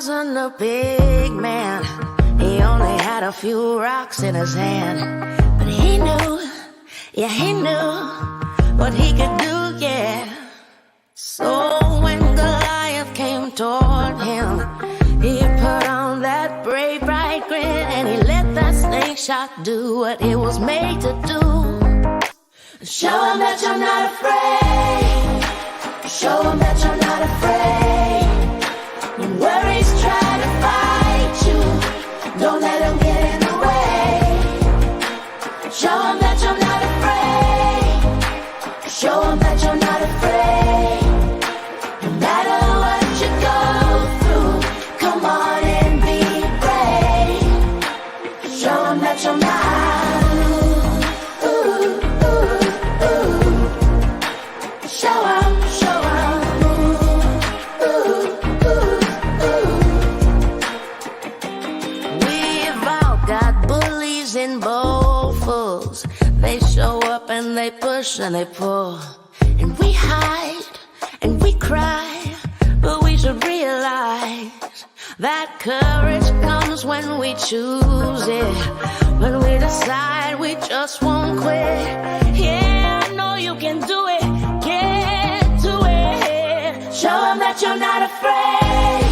wasn't a big man. He only had a few rocks in his hand. But he knew, yeah, he knew what he could do, yeah. So when Goliath came toward him, he put on that brave, bright grin, and he let that snake shot do what it was made to do. Show him that you're not afraid. Show him that you're not afraid. When worries try to fight you, don't let them get in the way. Show him that you're not afraid. Show him that you're not afraid. No matter what you go through, come on and be brave. Show him that you're not. Show him, show him. We've all got bullies and bullfuls. They show up and they push and they pull. And we hide and we cry, but we should realize that courage comes when we choose it. When we decide we just won't quit. Yeah, I know you can do it. Get to it. Show them that you're not afraid.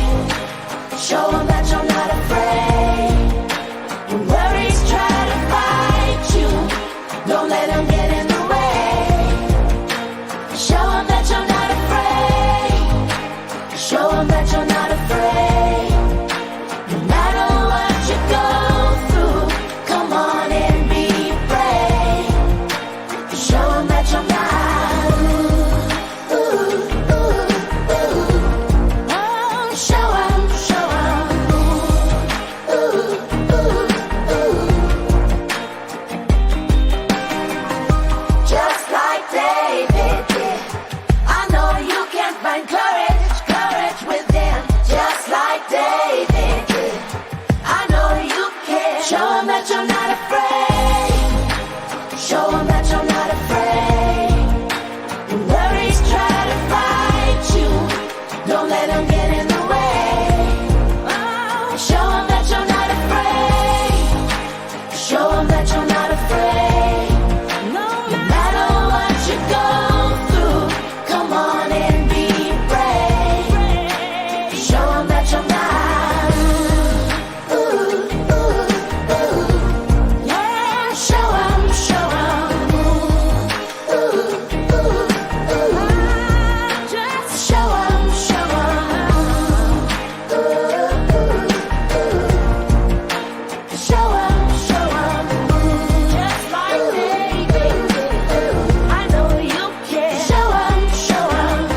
Show them that you're not afraid. When worries try to fight you, don't let them get in the way. Show them that you're not afraid. Show them that you're not afraid. No matter what you go through, come on and be brave. Show them that you're not. Oh, show them, show them. Just like David did. I know you can find courage within. Just like David did. I know you can. Show them that you're not afraid. Show them that you're not afraid. When worries try to fight you, don't let them get in the way. Oh, show them that you're not afraid. Show them that you're not afraid. No matter what you go through, come on and be brave. Show them that you're not. Yeah, show them, show them. Just show them, show them. Show them, show them. Just like David. I know you can. Show them, show them.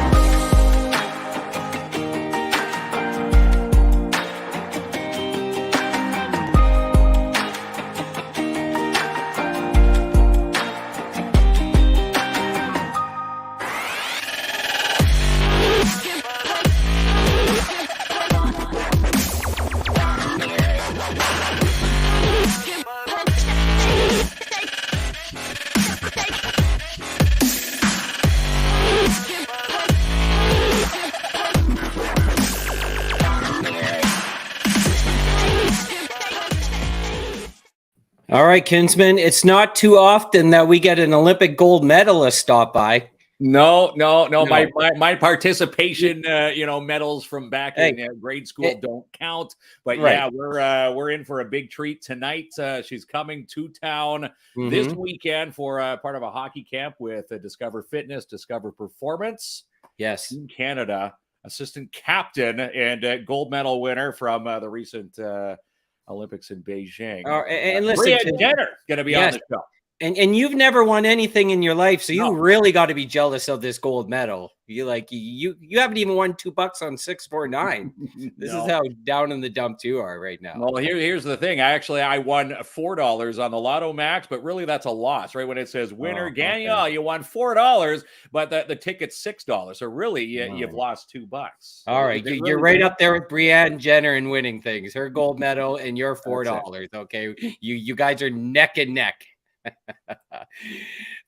All right, Kinsman, it's not too often that we get an Olympic gold medalist stop by. No. My participation, medals from back in grade school don't count. But Right. yeah, we're in for a big treat tonight. She's coming to town this weekend for part of a hockey camp with Discover Fitness, Discover Performance. Yes. Team Canada, assistant captain and gold medal winner from the recent Olympics in Beijing. And listen, Brianne Jenner going to be on the show. And you've never won anything in your life, so you really got to be jealous of this gold medal. You haven't even won $2 on 649. This is how down in the dumps you are right now. Well, here's the thing. I won $4 on the Lotto Max, but really that's a loss, right? When it says winner, Gagnon, you won $4, but the ticket's $6. So really, you've lost $2. All right, you're right up there with Brianne Jenner in winning things. Her gold medal and your $4. Okay, you guys are neck and neck.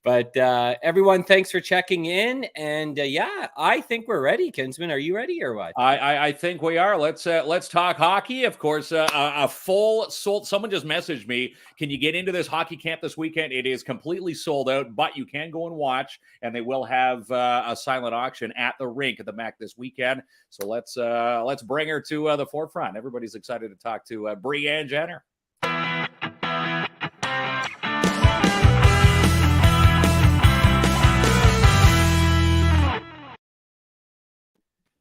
But everyone, thanks for checking in. And yeah, I think we're ready. Kinsman, are you ready or what? I think we are. Let's talk hockey. Of course, a full sold. Someone just messaged me. Can you get into this hockey camp this weekend? It is completely sold out, but you can go and watch, and they will have a silent auction at the rink at the MAC this weekend. So let's bring her to the forefront. Everybody's excited to talk to Brianne Jenner.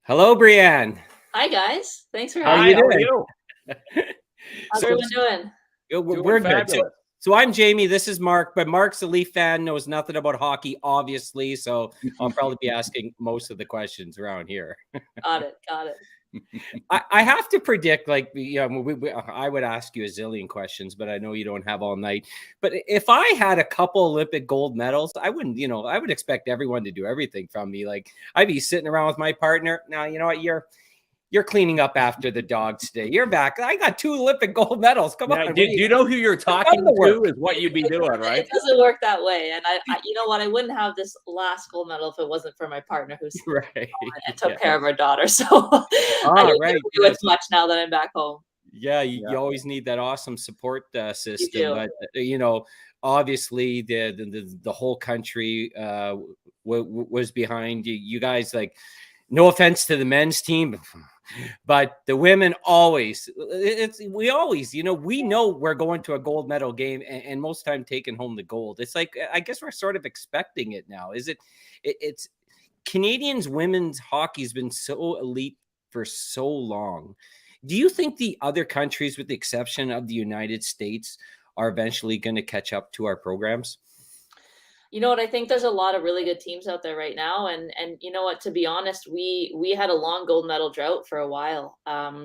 Hello, Brianne. Hi, guys. Thanks for How having are me. you doing? How's everyone doing? We're good. So I'm Jamie. This is Mark, but Mark's a Leaf fan, knows nothing about hockey, obviously. So I'll probably be asking most of the questions around here. Got it. I have to predict, like, I would ask you a zillion questions, but I know you don't have all night. But if I had a couple Olympic gold medals, I wouldn't, I would expect everyone to do everything from me. Like, I'd be sitting around with my partner. Now, you know what? You're cleaning up after the dogs today. You're back. I got 2 Olympic gold medals. Come on. Do you know who you're talking to is what you'd be doing, right? It doesn't work that way. And I you know what? I wouldn't have this last gold medal if it wasn't for my partner who's right and took care of our daughter. So I don't do it much now that I'm back home. Yeah, you always need that awesome support system. But obviously the whole country was behind you. You guys, like, no offense to the men's team, but the women always, we know we're going to a gold medal game and most time taking home the gold. It's like, I guess we're sort of expecting it now. It's Canadians women's hockey has been so elite for so long. Do you think the other countries, with the exception of the United States, are eventually going to catch up to our programs? You know what? I think there's a lot of really good teams out there right now, and you know what? To be honest, we had a long gold medal drought for a while,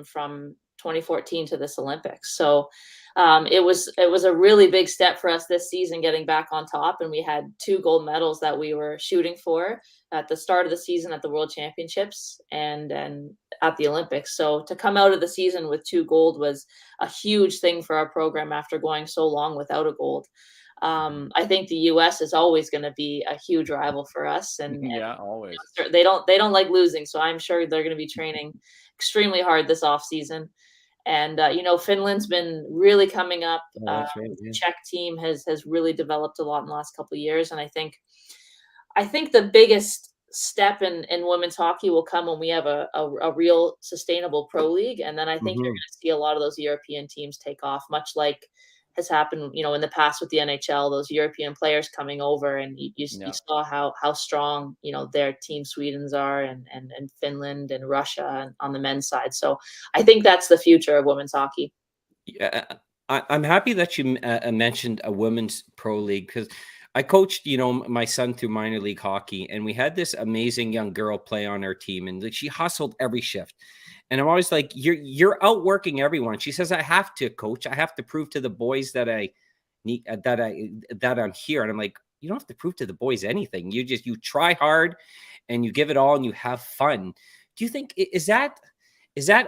from 2014 to this Olympics. So it was a really big step for us this season, getting back on top, and we had 2 gold medals that we were shooting for at the start of the season at the World Championships and at the Olympics. So to come out of the season with 2 gold was a huge thing for our program after going so long without a gold. I think the U.S. is always going to be a huge rival for us, and always. They don't like losing, so I'm sure they're going to be training extremely hard this off season. And Finland's been really coming up. The Czech team has really developed a lot in the last couple of years, and I think the biggest step in women's hockey will come when we have a real sustainable pro league, and then I think you're going to see a lot of those European teams take off, much like has happened, in the past with the NHL, those European players coming over, and you saw how strong, their team Sweden's are, and Finland and Russia on the men's side. So I think that's the future of women's hockey. Yeah, I'm happy that you mentioned a women's pro league, because I coached, my son through minor league hockey, and we had this amazing young girl play on our team, and she hustled every shift. And I'm always like, you're outworking everyone. She says, I have to, coach. I have to prove to the boys that I need, that I'm here. And I'm like, you don't have to prove to the boys anything. You try hard and you give it all and you have fun. Do you think, is that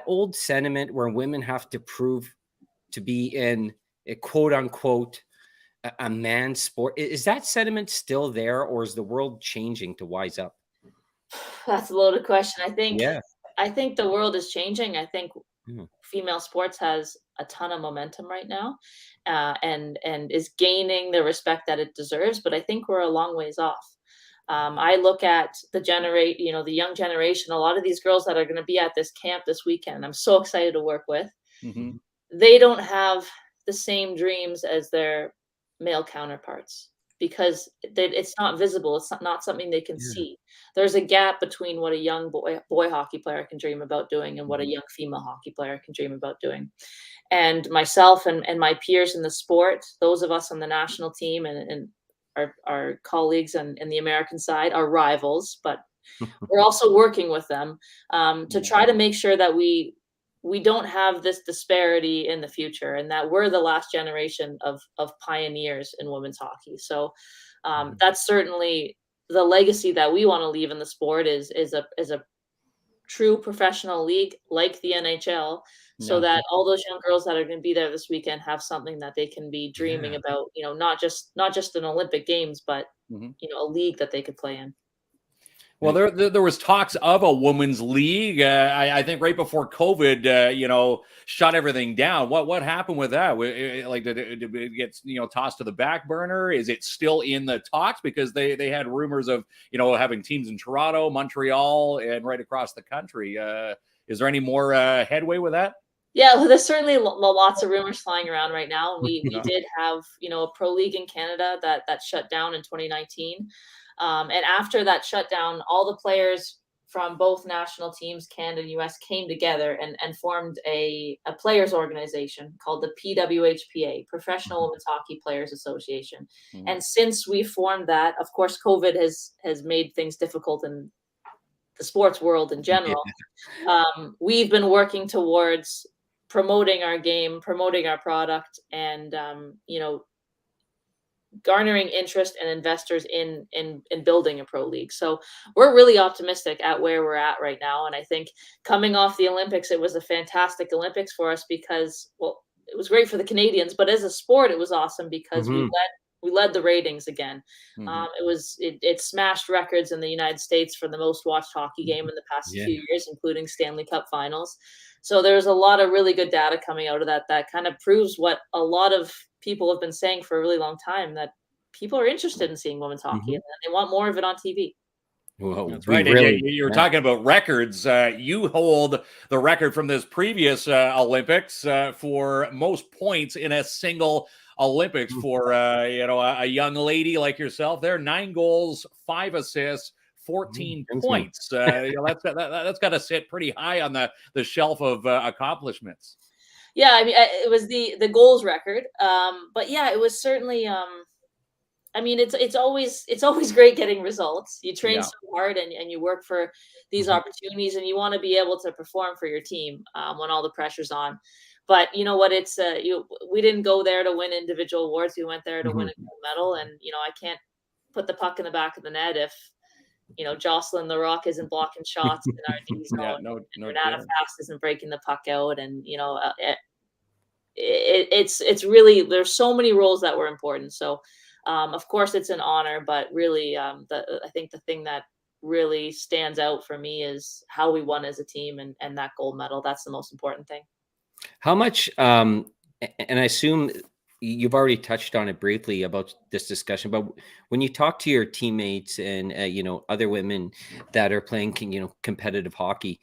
old sentiment where women have to prove to be in a quote unquote a man's sport? Is that sentiment still there, or is the world changing to wise up? That's a loaded question. I think the world is changing. I think female sports has a ton of momentum right now, and is gaining the respect that it deserves. But I think we're a long ways off. I look at the young generation. A lot of these girls that are going to be at this camp this weekend, I'm so excited to work with. Mm-hmm. They don't have the same dreams as their male counterparts, because it's not visible. It's not something they can see. There's a gap between what a young boy hockey player can dream about doing and what a young female hockey player can dream about doing. And myself and my peers in the sport, those of us on the national team and our colleagues in the American side, are rivals, but we're also working with them to try to make sure that we don't have this disparity in the future, and that we're the last generation of pioneers in women's hockey. So that's certainly the legacy that we want to leave in the sport, is a true professional league like the NHL, so that all those young girls that are going to be there this weekend have something that they can be dreaming about, not just an Olympic Games, but a league that they could play in. Well, there was talks of a women's league. I think right before COVID, shut everything down. What happened with that? Like, did it get tossed to the back burner? Is it still in the talks? Because they had rumors of having teams in Toronto, Montreal, and right across the country. Is there any more headway with that? Yeah, well, there's certainly lots of rumors flying around right now. We did have a pro league in Canada that shut down in 2019. And after that shutdown, all the players from both national teams, Canada and US, came together and formed a players organization called the PWHPA, Professional Women's Hockey Players Association. And since we formed that, of course, COVID has made things difficult in the sports world in general. We've been working towards promoting our game, promoting our product, and garnering interest and investors in building a pro league. So we're really optimistic at where we're at right now. And I think coming off the Olympics, it was a fantastic Olympics for us because, well, it was great for the Canadians, but as a sport, it was awesome because we led the ratings again. It smashed records in the United States for the most watched hockey game in the past few years, including Stanley Cup finals. So there's a lot of really good data coming out of that kind of proves what a lot of people have been saying for a really long time, that people are interested in seeing women's hockey and they want more of it on TV. Well, that's right. Really, you're talking about records. You hold the record from this previous Olympics for most points in a single Olympics for a young lady like yourself. There, 9 goals, 5 assists, 14 points. That's got to sit pretty high on the shelf of accomplishments. Yeah, I mean, it was the goals record, but yeah, it was certainly. I mean, it's always great getting results. You train so hard and you work for these opportunities, and you want to be able to perform for your team when all the pressure's on. But you know what? We didn't go there to win individual awards. We went there to win a gold medal, and I can't put the puck in the back of the net if Jocelyn the Rock isn't blocking shots in our D zone. Renata Fast isn't breaking the puck out, and it's really, there's so many roles that were important. So of course it's an honor, but really I think the thing that really stands out for me is how we won as a team and that gold medal. That's the most important thing. How much and I assume you've already touched on it briefly about this discussion, but when you talk to your teammates and other women that are playing competitive hockey,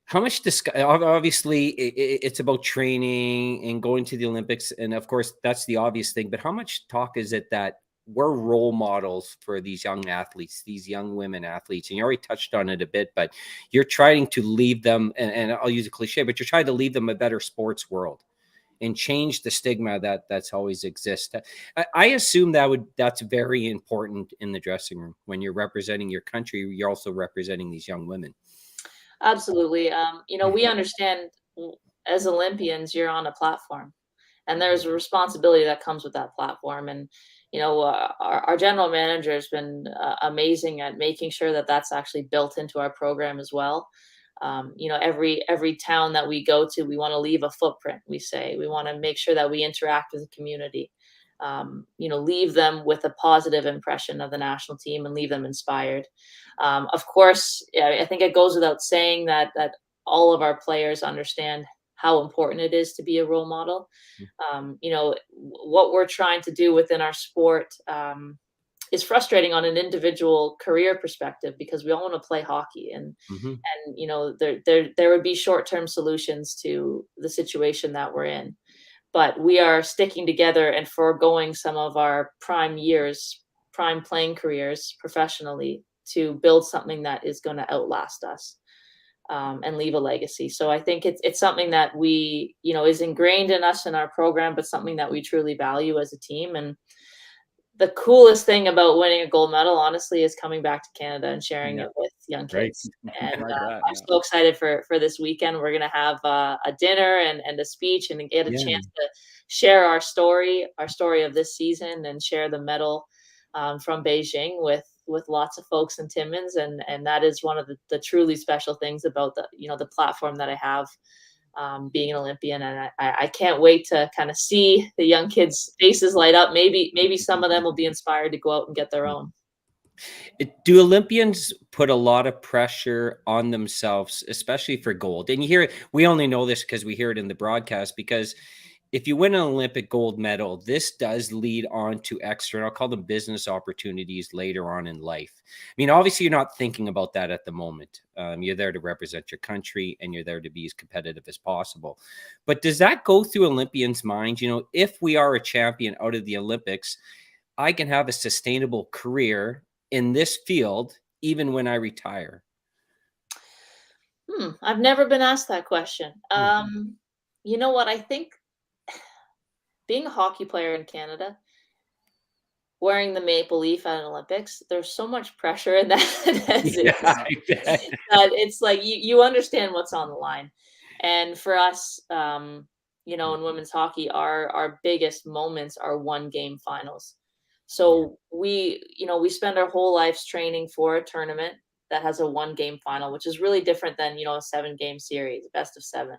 how much obviously it's about training and going to the Olympics, and of course that's the obvious thing, but how much talk is it that we're role models for these young athletes, these young women athletes? And you already touched on it a bit, but you're trying to leave them, and I'll use a cliche, but you're trying to leave them a better sports world and change the stigma that's always exists. I assume that's very important in the dressing room. When you're representing your country, you're also representing these young women. Absolutely. We understand as Olympians, you're on a platform, and there's a responsibility that comes with that platform. And our general manager has been amazing at making sure that that's actually built into our program as well. Every town that we go to, we want to leave a footprint. We say we want to make sure that we interact with the community, leave them with a positive impression of the national team and leave them inspired. Of course, I think it goes without saying that all of our players understand how important it is to be a role model. What we're trying to do within our sport is frustrating on an individual career perspective, because we all want to play hockey, and there would be short-term solutions to the situation that we're in, but we are sticking together and foregoing some of our prime playing careers professionally to build something that is going to outlast us and leave a legacy. So I think it's something that we is ingrained in us in our program, but something that we truly value as a team. And the coolest thing about winning a gold medal, honestly, is coming back to Canada and sharing it with young kids. And I'm so excited for this weekend. We're going to have a dinner and a speech and get a chance to share our story of this season, and share the medal from Beijing with with lots of folks in Timmins, and that is one of the truly special things about the platform that I have, being an Olympian. And I can't wait to kind of see the young kids' faces light up. Maybe some of them will be inspired to go out and get their own. Do Olympians put a lot of pressure on themselves, especially for gold? And you hear it, we only know this because we hear it in the broadcast, because if you win an Olympic gold medal, this does lead on to extra, and I'll call them business opportunities later on in life. I mean, obviously, you're not thinking about that at the moment. You're there to represent your country, and you're there to be as competitive as possible. But does that go through Olympians' minds? If we are a champion out of the Olympics, I can have a sustainable career in this field, even when I retire. I've never been asked that question. You know what? I think being a hockey player in Canada, wearing the maple leaf at an Olympics, there's so much pressure in that as it is. That it's like you understand what's on the line. And for us, in women's hockey, our biggest moments are one-game finals. So we spend our whole lives training for a tournament that has a one-game final, which is really different than, a 7-game series, best of 7.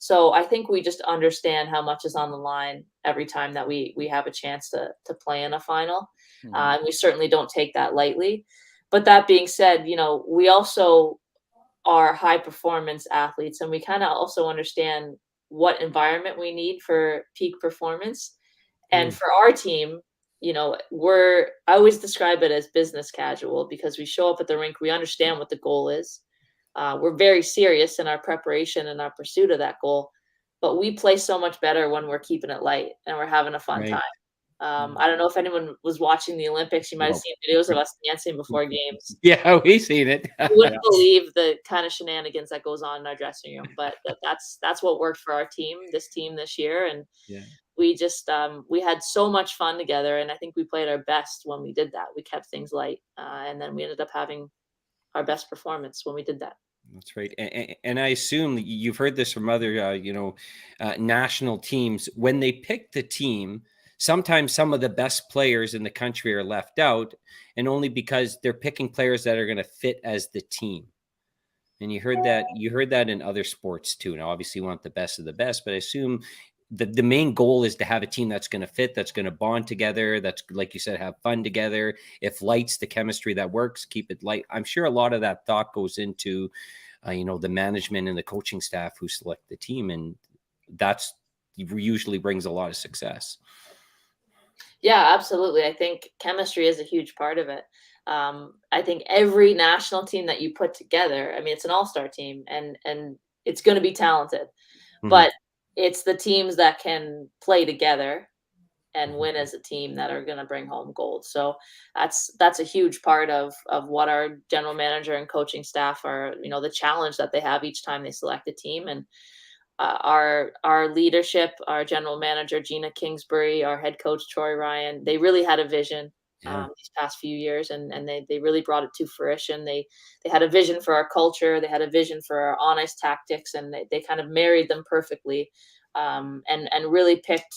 So I think we just understand how much is on the line every time that we have a chance to play in a final. And we certainly don't take that lightly. But that being said, we also are high performance athletes, and we kind of also understand what environment we need for peak performance. And for our team, I always describe it as business casual, because we show up at the rink, we understand what the goal is. We're very serious in our preparation and our pursuit of that goal, but we play so much better when we're keeping it light and we're having a fun time. I don't know if anyone was watching the Olympics. You might have seen videos of us dancing before games. Yeah, we've seen it. You wouldn't believe the kind of shenanigans that goes on in our dressing room, but that's what worked for our team this year. And we just we had so much fun together, and I think we played our best when we did that. We kept things light, and then we ended up having our best performance when we did that. That's right. And I assume you've heard this from other, national teams. When they pick the team, sometimes some of the best players in the country are left out, and only because they're picking players that are going to fit as the team. And you heard that in other sports too. Now, obviously, you want the best of the best, but I assume the main goal is to have a team that's going to fit, that's going to bond together, that's, like you said, have fun together. If light's the chemistry that works, keep it light. I'm sure a lot of that thought goes into, the management and the coaching staff who select the team, and that's usually brings a lot of success. Yeah, absolutely. I think chemistry is a huge part of it. I think every national team that you put together, I mean, it's an all-star team, and it's going to be talented, but it's the teams that can play together and win as a team that are going to bring home gold. So that's a huge part of what our general manager and coaching staff are, the challenge that they have each time they select a team. And our leadership, our general manager, Gina Kingsbury, our head coach, Troy Ryan, they really had a vision these past few years, and they really brought it to fruition. They had a vision for our culture. They had a vision for our on-ice tactics, and they kind of married them perfectly, and really picked,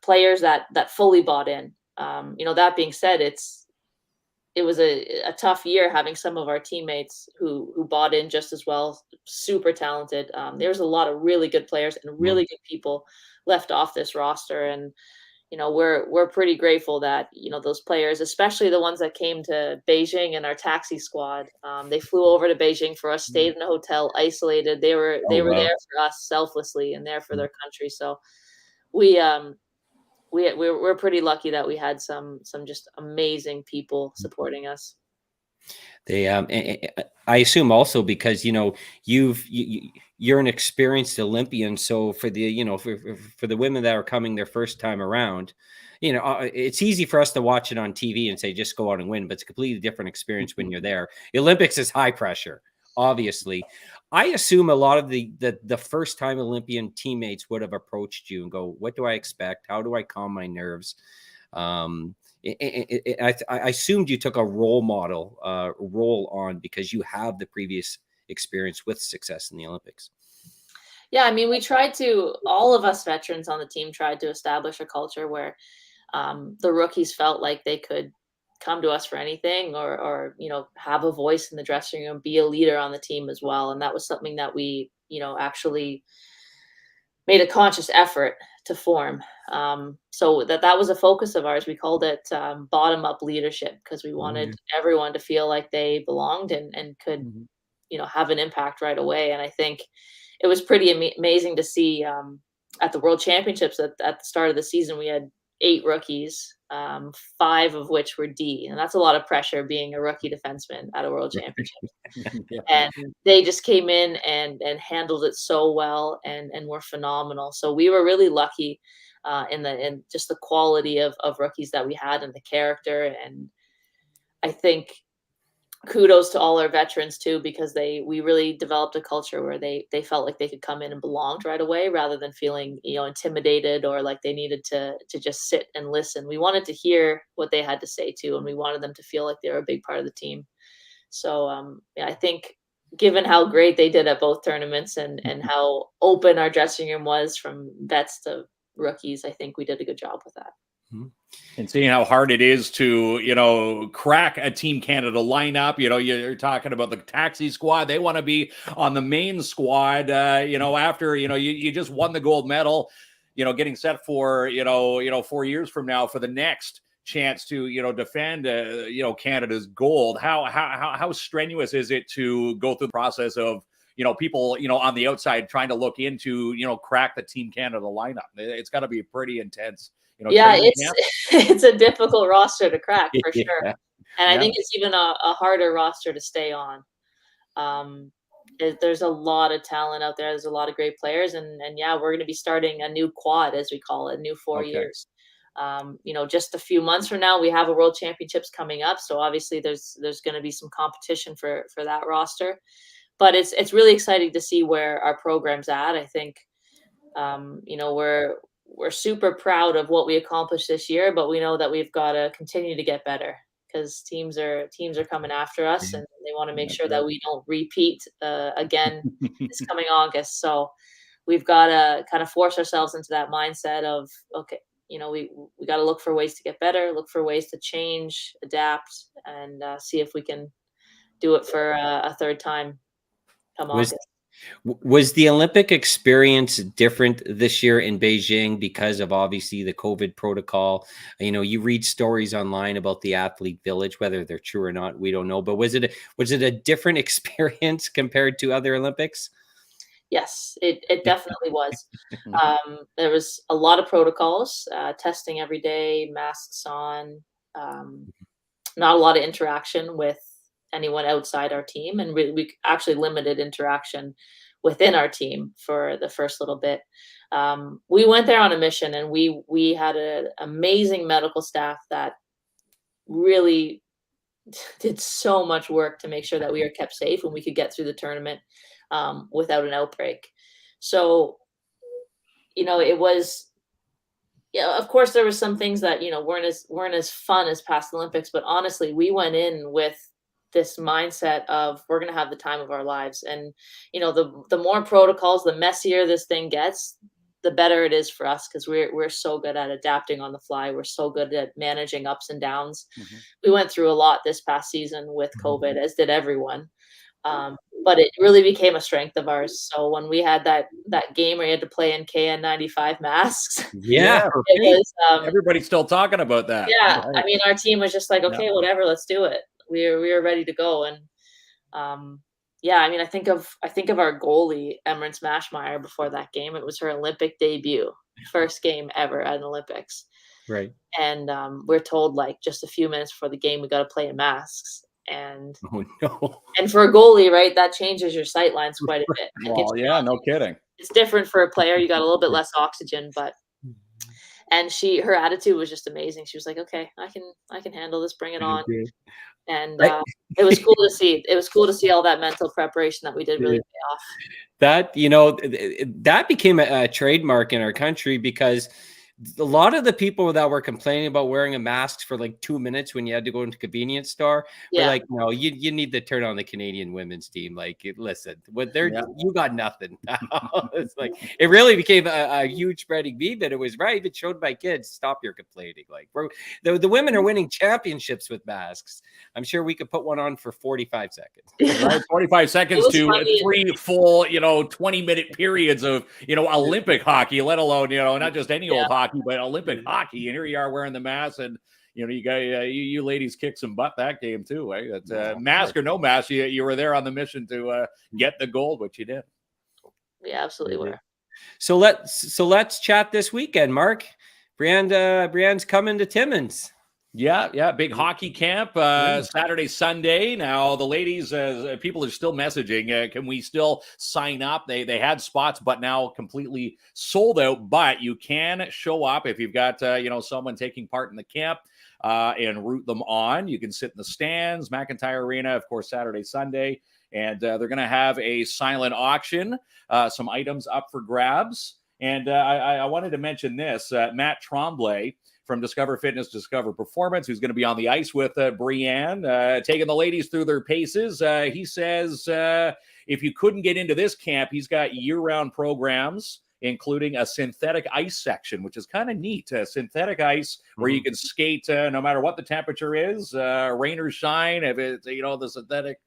players that fully bought in. That being said, it was a tough year having some of our teammates who bought in just as well, super talented. There's a lot of really good players and really good people left off this roster. And, we're pretty grateful that, those players, especially the ones that came to Beijing and our taxi squad, they flew over to Beijing for us, stayed in a hotel, isolated. They were there for us selflessly and there for their country. So we're pretty lucky that we had some just amazing people supporting us. They, I assume also because, you're an experienced Olympian. So for the, for the women that are coming their first time around, it's easy for us to watch it on TV and say, just go out and win, but it's a completely different experience when you're there. The Olympics is high pressure, obviously. I assume a lot of the first time Olympian teammates would have approached you and go, what do I expect? How do I calm my nerves? I assumed you took a role model role on because you have the previous experience with success in the Olympics. Yeah, I mean, all of us veterans on the team tried to establish a culture where the rookies felt like they could come to us for anything, or have a voice in the dressing room, be a leader on the team as well. And that was something that we actually made a conscious effort to form. So that was a focus of ours. We called it bottom up leadership, because we wanted everyone to feel like they belonged and could have an impact right away. And I think it was pretty amazing to see at the World Championships at the start of the season, we had 8 rookies, 5 of which were D, and that's a lot of pressure being a rookie defenseman at a World Championship. And they just came in and handled it so well and were phenomenal. So we were really lucky in just the quality of rookies that we had, and the character. And I think kudos to all our veterans too, because we really developed a culture where they felt like they could come in and belonged right away, rather than feeling intimidated or like they needed to just sit and listen. We wanted to hear what they had to say too, and we wanted them to feel like they were a big part of the team. So I think given how great they did at both tournaments and how open our dressing room was from vets to rookies, I think we did a good job with that. And seeing how hard it is to, crack a Team Canada lineup. You're talking about the taxi squad. They want to be on the main squad, after, you just won the gold medal, getting set for, 4 years from now for the next chance to, defend, Canada's gold. How strenuous is it to go through the process of, people, on the outside trying to look into, crack the Team Canada lineup? It's got to be pretty intense. Yeah, it's a difficult roster to crack for sure. And I think it's even a harder roster to stay on. There's a lot of talent out there. There's a lot of great players. And we're going to be starting a new quad, as we call it, new 4 years. Just a few months from now, we have a World Championships coming up. So obviously there's going to be some competition for that roster. But it's really exciting to see where our program's at. I think, we're super proud of what we accomplished this year, but we know that we've got to continue to get better, because teams are coming after us, and they want to make sure that we don't repeat again this coming August. So we've got to kind of force ourselves into that mindset of, okay, we got to look for ways to get better, look for ways to change, adapt, and see if we can do it for a third time come August. Was the Olympic experience different this year in Beijing because of obviously the COVID protocol? You read stories online about the athlete village, whether they're true or not, we don't know. But was it a different experience compared to other Olympics? Yes, it definitely was. There was a lot of protocols, testing every day, masks on, not a lot of interaction with anyone outside our team, and we actually limited interaction within our team for the first little bit. We went there on a mission, and we had an amazing medical staff that really did so much work to make sure that we were kept safe and we could get through the tournament without an outbreak. So, it was, of course there were some things that, weren't as fun as past Olympics, but honestly, we went in with this mindset of we're going to have the time of our lives. And, the more protocols, the messier this thing gets, the better it is for us, because we're so good at adapting on the fly. We're so good at managing ups and downs. We went through a lot this past season with COVID, as did everyone. But it really became a strength of ours. So when we had that game where you had to play in KN95 masks, it was, everybody's still talking about that. Yeah, right. I mean, our team was just like, okay, whatever, let's do it. We were ready to go. And I mean, I think of our goalie, Emryn Smashmeyer, before that game. It was her Olympic debut, first game ever at an Olympics. Right. And we're told, like, just a few minutes before the game, we got to play in masks. And and for a goalie, right, that changes your sight lines quite a bit. Well, yeah, no kidding. It's different for a player. You got a little bit less oxygen, but and her attitude was just amazing. She was like, okay, I can handle this, bring it on. And it was cool to see. It was cool to see all that mental preparation that we did really pay off. That, that became a trademark in our country, because a lot of the people that were complaining about wearing a mask for like 2 minutes when you had to go into convenience store were Yeah. like, no, you need to turn on the Canadian women's team. Like, listen, what they're you got nothing. It's like it really became a huge spreading meme, but it was right. It showed my kids, stop your complaining. Like the women are winning championships with masks. I'm sure we could put one on for 45 seconds. Right, 45 seconds to funny. 3 full, 20-minute periods of, Olympic hockey, let alone, not just any old hockey, but Olympic hockey. And here you are wearing the mask, and you got you ladies kicked some butt that game too. Eh? That mask or no mask, you were there on the mission to get the gold, which you did. We absolutely were. So let's chat this weekend, Mark. Brianne's coming to Timmins. Yeah, big hockey camp Saturday, Sunday. Now the ladies, people are still messaging. Can we still sign up? They had spots, but now completely sold out. But you can show up if you've got someone taking part in the camp and root them on. You can sit in the stands, McIntyre Arena, of course, Saturday, Sunday, and they're going to have a silent auction, some items up for grabs. And I wanted to mention this, Matt Tremblay from Discover Fitness, Discover Performance, who's going to be on the ice with Brianne, taking the ladies through their paces. He says if you couldn't get into this camp, he's got year-round programs, including a synthetic ice section, which is kind of neat. Synthetic ice where you can skate no matter what the temperature is, rain or shine. If it's, the synthetic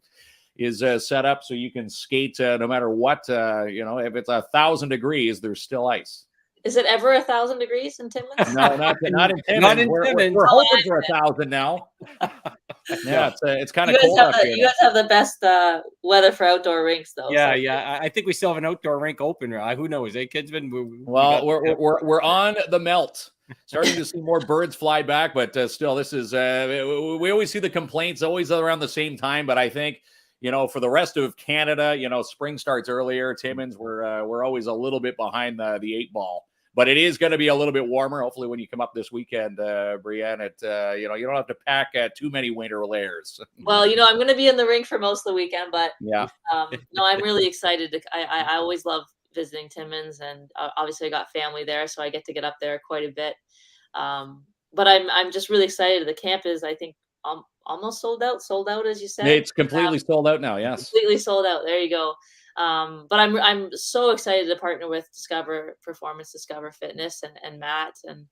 is set up so you can skate no matter what, if it's 1,000 degrees, there's still ice. Is it ever 1,000 degrees in Timmins? No, not in Timmins. Not in Timmins. We're hoping for 1,000 now. Yeah, it's kind of cold up here. You guys have the best weather for outdoor rinks, though. Yeah, so. yeah. I think we still have an outdoor rink open. Who knows? Kidsman. We're on the melt. Starting to see more birds fly back, but still, this is. We always see the complaints always around the same time, but I think. For the rest of Canada, spring starts earlier. Timmins, we're always a little bit behind the 8 ball, but it is going to be a little bit warmer. Hopefully, when you come up this weekend, Brianne, you don't have to pack too many winter layers. Well, I'm going to be in the rink for most of the weekend, but yeah, no, I'm really excited. I always love visiting Timmins, and obviously I got family there, so I get to get up there quite a bit. But I'm just really excited. The camp is, I think, almost sold out, as you said. It's completely sold out now. Yes, completely sold out. There you go. But I'm so excited to partner with Discover Performance, Discover Fitness, and Matt and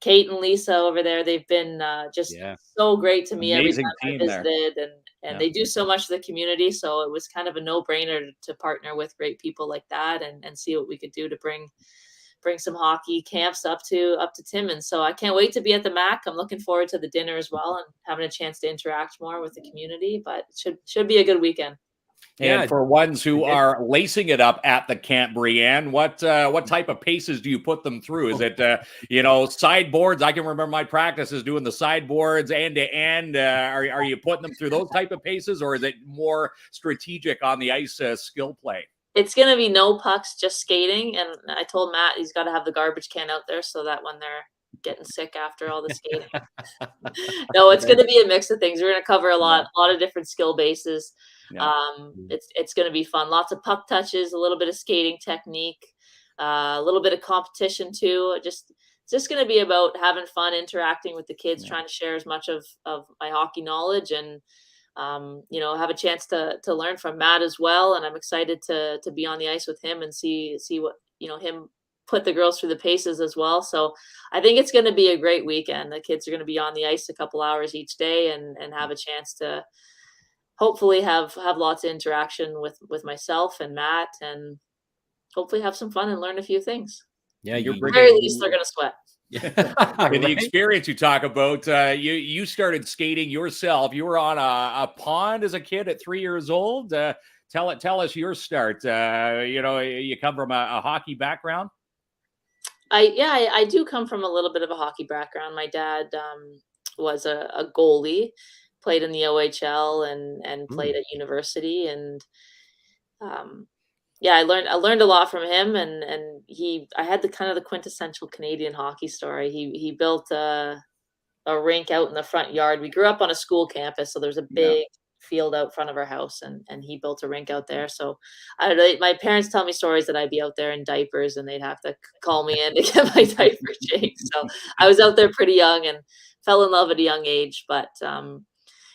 Kate and Lisa over there. They've been just so great to me Amazing every time I visited, and they do so much for the community. So it was kind of a no-brainer to partner with great people like that and see what we could do to bring some hockey camps up to Timmins. So I can't wait to be at the MAC. I'm looking forward to the dinner as well and having a chance to interact more with the community, but it should be a good weekend. And for ones who are lacing it up at the camp, Brianne, what type of paces do you put them through? Is it, sideboards? I can remember my practices doing the sideboards end to end. Are you putting them through those type of paces, or is it more strategic on the ice skill play? It's going to be no pucks, just skating. And I told Matt he's got to have the garbage can out there so that when they're getting sick after all the skating. No, it's going to be a mix of things. We're going to cover a lot of different skill bases. Yeah. It's going to be fun. Lots of puck touches, a little bit of skating technique, a little bit of competition too. It's just going to be about having fun, interacting with the kids, trying to share as much of my hockey knowledge and have a chance to learn from Matt as well. And I'm excited to be on the ice with him and see what, him put the girls through the paces as well. So I think it's going to be a great weekend. The kids are going to be on the ice a couple hours each day and have a chance to hopefully have lots of interaction with myself and Matt and hopefully have some fun and learn a few things. Yeah. At the very least, they're going to sweat. In the experience you talk about, you started skating yourself. You were on a pond as a kid at 3 years old. Tell us your start. You come from a hockey background. I do come from a little bit of a hockey background. My dad was a goalie, played in the OHL and played at university, and I learned a lot from him, and I had the kind of the quintessential Canadian hockey story. He built a rink out in the front yard. We grew up on a school campus, so there's a big field out front of our house, and he built a rink out there. So my parents tell me stories that I'd be out there in diapers and they'd have to call me in to get my diaper changed. So I was out there pretty young and fell in love at a young age. But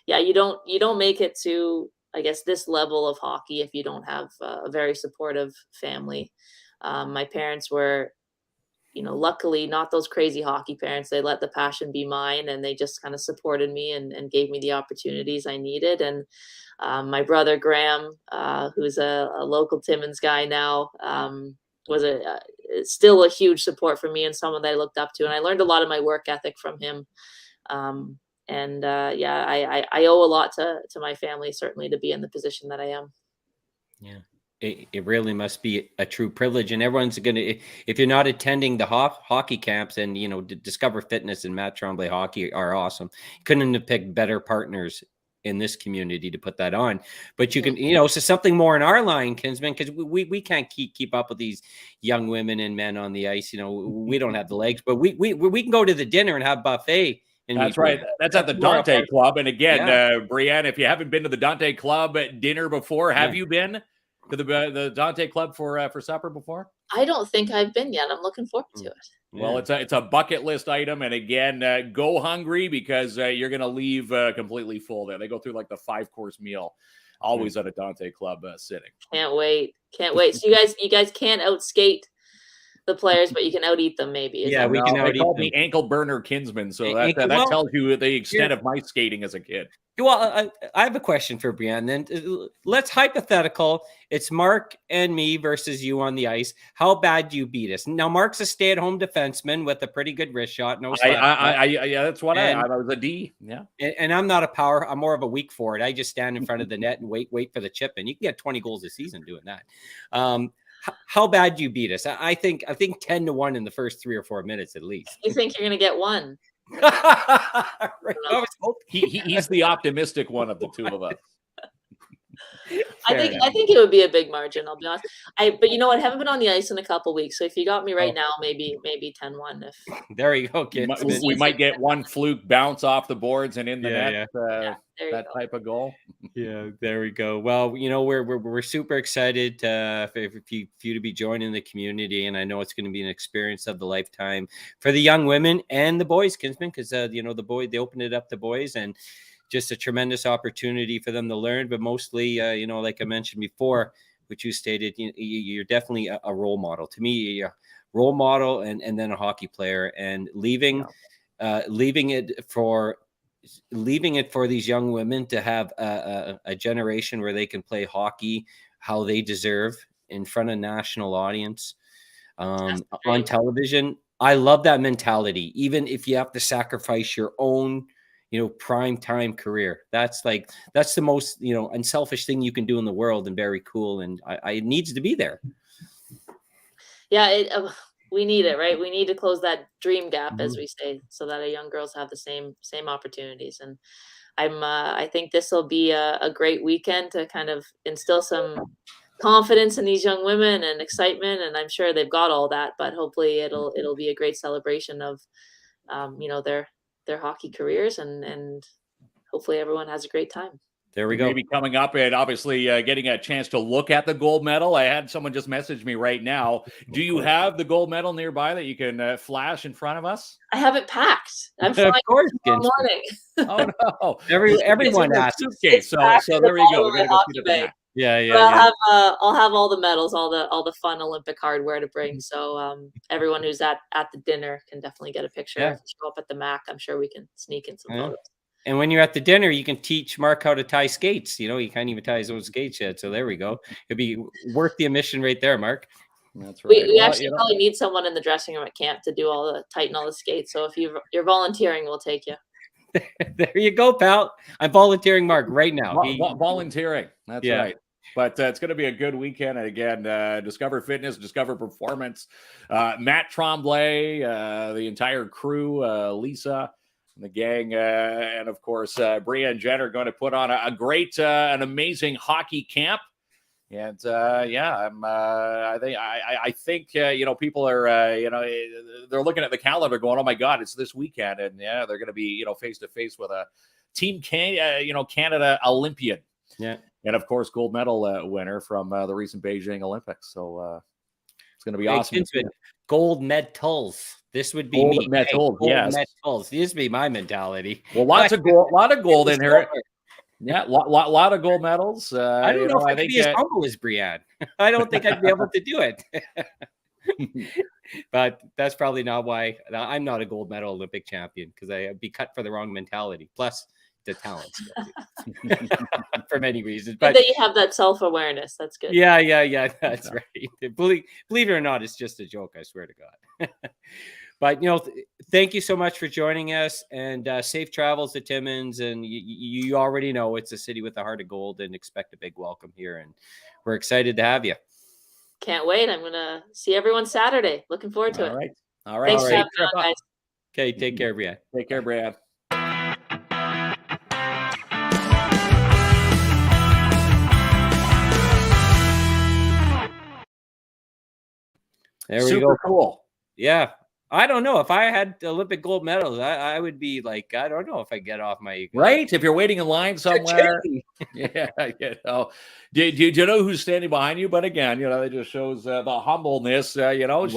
yeah, you don't make it to, I guess, this level of hockey if you don't have a very supportive family. My parents were, luckily not those crazy hockey parents. They let the passion be mine, and they just kind of supported me and gave me the opportunities I needed. And my brother Graham, who's a local Timmins guy now, was still a huge support for me and someone that I looked up to. And I learned a lot of my work ethic from him. Yeah, I owe a lot to my family, certainly, to be in the position that I am. Yeah. It really must be a true privilege, and everyone's going to, if you're not attending the hockey camps, and Discover Fitness and Matt Tremblay Hockey are awesome. Couldn't have picked better partners in this community to put that on. But you can, so something more in our line, Kinsman, because we can't keep up with these young women and men on the ice. We don't have the legs, but we can go to the dinner and have buffet. That's right. That's at the Dante Club. And again, Brianne, if you haven't been to the Dante Club dinner before, have you been to the Dante Club for supper before? I don't think I've been yet. I'm looking forward to it. Well, it's a bucket list item, and again, go hungry, because you're going to leave completely full there. They go through like the 5-course meal, always at a Dante Club sitting. Can't wait. So you guys can't outskate the players, but you can out eat them, maybe. We can out eat them. Me ankle burner Kinsman, so that tells you the extent of my skating as a kid. Well, I have a question for Brianne. Then let's hypothetical. It's Mark and me versus you on the ice. How bad do you beat us? Now, Mark's a stay-at-home defenseman with a pretty good wrist shot. No, that's what I was a D. Yeah, and I'm not a power. I'm more of a weak forward. I just stand in front of the net and wait for the chip, and you can get 20 goals a season doing that. How bad do you beat us? I think 10-1 in the first 3 or 4 minutes at least. You think you're going to get one? He's the optimistic one of the two of us. I think it would be a big margin, I'll be honest. But you know what? I haven't been on the ice in a couple weeks, so if you got me right now, maybe 10-1. If there you go, kids. We might get one fluke bounce off the boards and in the net. That type of goal. Yeah, there we go. Well, we're super excited for you to be joining the community, and I know it's going to be an experience of the lifetime for the young women and the boys, Kinsman, because they opened it up to boys, and just a tremendous opportunity for them to learn. But mostly, like I mentioned before, which you stated, you're definitely a role model to me, a role model, and then a hockey player, and leaving it for these young women to have a generation where they can play hockey how they deserve in front of national audience on television. I love that mentality. Even if you have to sacrifice your own, prime time career, that's the most, unselfish thing you can do in the world, and very cool. And it needs to be there. Yeah. We need it, right? We need to close that dream gap, as we say, so that our young girls have the same opportunities. And I think this will be a great weekend to kind of instill some confidence in these young women and excitement. And I'm sure they've got all that, but hopefully it'll be a great celebration of, their hockey careers, and hopefully everyone has a great time. There we go. Maybe coming up, and obviously getting a chance to look at the gold medal. I had someone just message me right now. Do you have the gold medal nearby that you can flash in front of us? I have it packed. I'm flying tomorrow morning. Oh no! Everyone asked. Suitcase. So there you go. We're gonna go see the Yeah. I'll have all the medals, all the fun Olympic hardware to bring. So everyone who's at the dinner can definitely get a picture. If you show up at the MAC, I'm sure we can sneak in some photos. And when you're at the dinner, you can teach Mark how to tie skates. He can't even tie his own skates yet. So there we go. It'd be worth the admission right there, Mark. That's right. We actually probably need someone in the dressing room at camp to do tighten all the skates. So if you're volunteering, we'll take you. There you go, pal. I'm volunteering Mark right now. Volunteering. That's right. But it's going to be a good weekend. And again, Discover Fitness, Discover Performance, Matt Tremblay, the entire crew, Lisa, and the gang, and of course, Brianne Jenner going to put on a great, an amazing hockey camp. And I think people are they're looking at the calendar going, oh my God, it's this weekend, and they're going to be face to face with Team Canada Olympian. Yeah. And of course, gold medal winner from the recent Beijing Olympics. So it's going to be awesome. Gold medals. This would be gold me. medals. Gold Yes. medals. This would be my mentality. Well, a lot of gold in here. Yeah, lot of gold medals. I don't know if I could be as humble as Brianne. I don't think I'd be able to do it. But that's probably not why I'm not a gold medal Olympic champion, because I'd be cut for the wrong mentality. Plus the talent for many reasons. But that you have that self-awareness. That's good. Yeah. That's right. Believe it or not, it's just a joke. I swear to God. But, thank you so much for joining us, and safe travels to Timmins. And you already know it's a city with a heart of gold, and expect a big welcome here. And we're excited to have you. Can't wait. I'm going to see everyone Saturday. Looking forward to it. All right. Thanks for having me on, guys. Okay. Take care, Brianne. Take care, Brianne. There we Super go. Cool. Yeah. I don't know if I had Olympic gold medals. I would be like, I don't know if I get off my right. If you're waiting in line somewhere, yeah. Do you know who's standing behind you? But again, it just shows the humbleness. You probably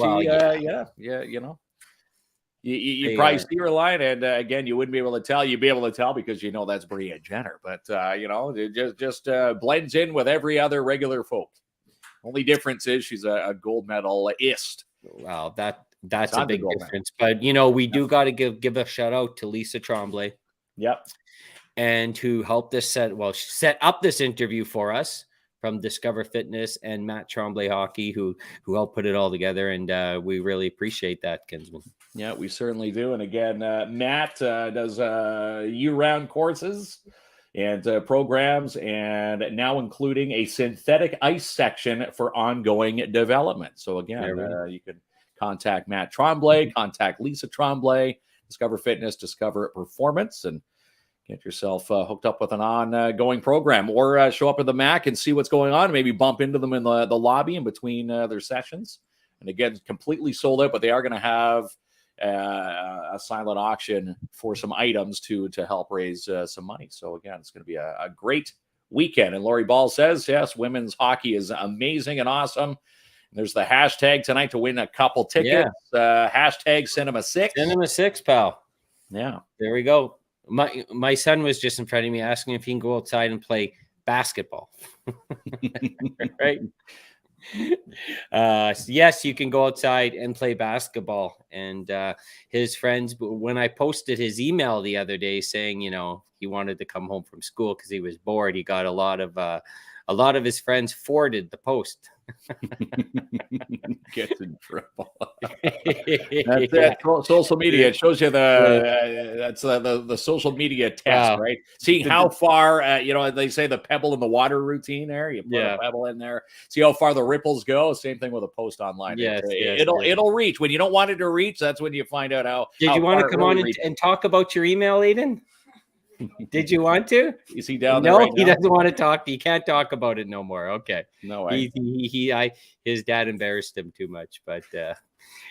see her line, and again, you wouldn't be able to tell. You'd be able to tell because that's Brianne Jenner. But it just blends in with every other regular folk. Only difference is she's a gold medalist. Wow, that's a big difference. But we do got to give a shout out to Lisa Tremblay. Yep. And who helped us set up this interview for us, from Discover Fitness, and Matt Tremblay Hockey, who helped put it all together. And we really appreciate that, Kinsman. Yeah, we certainly do. And again, Matt does year-round courses and programs, and now including a synthetic ice section for ongoing development. So again, you can contact Matt Tremblay, contact Lisa Tremblay, Discover Fitness, Discover Performance, and get yourself hooked up with an ongoing program, or show up at the MAC and see what's going on. Maybe bump into them in the lobby in between their sessions. And again, completely sold out, but they are going to have a silent auction for some items to help raise some money. So again, it's going to be a great weekend. And Lori Ball says, yes, women's hockey is amazing and awesome. There's the hashtag tonight to win a couple tickets. Hashtag Cinema6. Cinema6, pal. Yeah. There we go. My son was just in front of me asking if he can go outside and play basketball. Right? Yes, you can go outside and play basketball. And his friends, when I posted his email the other day saying, he wanted to come home from school because he was bored, he got a lot of his friends forwarded the post. Gets in trouble. That's social media. It shows you that's the social media test, right? Seeing how far they say the pebble in the water routine there. You put a pebble in there, see how far the ripples go. Same thing with a post online. Yes, it'll reach. When you don't want it to reach, that's when you find out how. Did you want to come on and talk about your email, Aiden? Did you want to? Is he down there? No, he doesn't want to talk. He can't talk about it no more. Okay. No way. His dad embarrassed him too much. But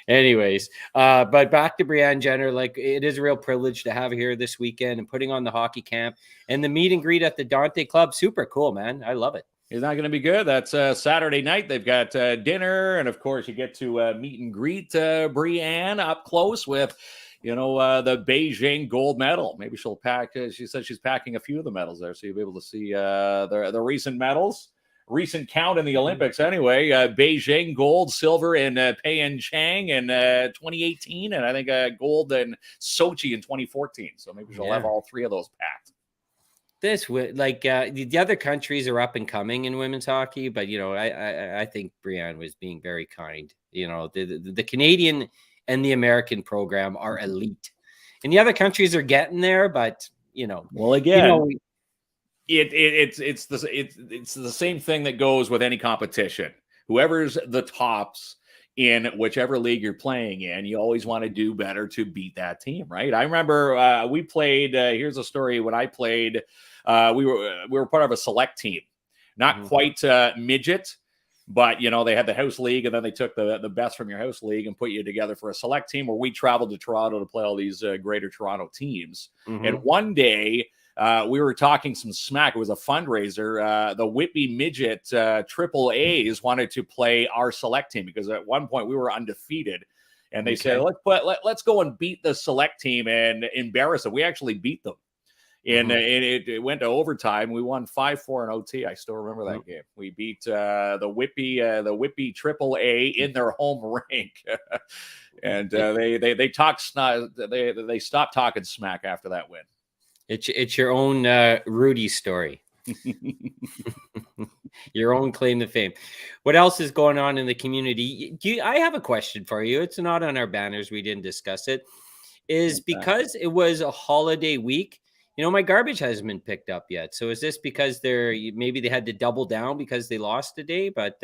anyways, but back to Brianne Jenner. Like, it is a real privilege to have her here this weekend and putting on the hockey camp and the meet and greet at the Dante Club. Super cool, man. I love it. Is that going to be good? That's Saturday night. They've got dinner, and of course you get to meet and greet Brianne up close with the Beijing gold medal. Maybe she'll pack. She said she's packing a few of the medals there, so you'll be able to see the recent medals, recent count in the Olympics. Anyway, Beijing gold, silver in Pyeongchang in 2018, and I think gold in Sochi in 2014. So maybe she'll have all three of those packed. The other countries are up and coming in women's hockey, but I think Brianne was being very kind. The Canadian and the American program are elite, and the other countries are getting there. But well, again, it's the same thing that goes with any competition. Whoever's the tops in whichever league you're playing in, you always want to do better to beat that team, right? I remember we played. Here's a story when I played. We were part of a select team, not quite midget. But, they had the house league, and then they took the best from your house league and put you together for a select team where we traveled to Toronto to play all these greater Toronto teams. And one day we were talking some smack. It was a fundraiser. The Whitby Midget Triple A's wanted to play our select team because at one point we were undefeated, and they said let's go and beat the select team and embarrass them. We actually beat them. And it went to overtime. We won 5-4 in OT. I still remember that game. We beat the Whitby Triple A in their home rink, and they talked. They stopped talking smack after that win. It's your own Rudy story, your own claim to fame. What else is going on in the community? I have a question for you. It's not on our banners. We didn't discuss it. Is because it was a holiday week. My garbage hasn't been picked up yet. So is this because maybe they had to double down because they lost today? But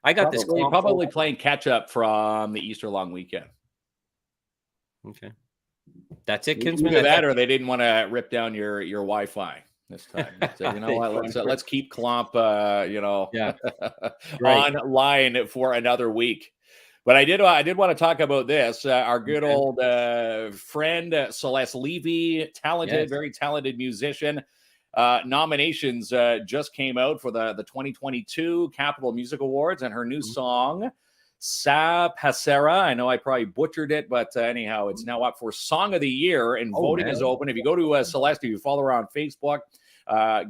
I got probably playing catch up from the Easter long weekend. Okay, that's it, Kinsman. Either that, or they didn't want to rip down your Wi-Fi this time. So you know what? Let's keep Clomp, online for another week. But I did want to talk about this. Our good old friend, Celeste Levy, very talented musician. Nominations just came out for the 2022 Capitol Music Awards, and her new song, Sa Pasera. I know I probably butchered it, but anyhow, it's now up for Song of the Year, and voting is open. If you go to Celeste, if you follow her on Facebook,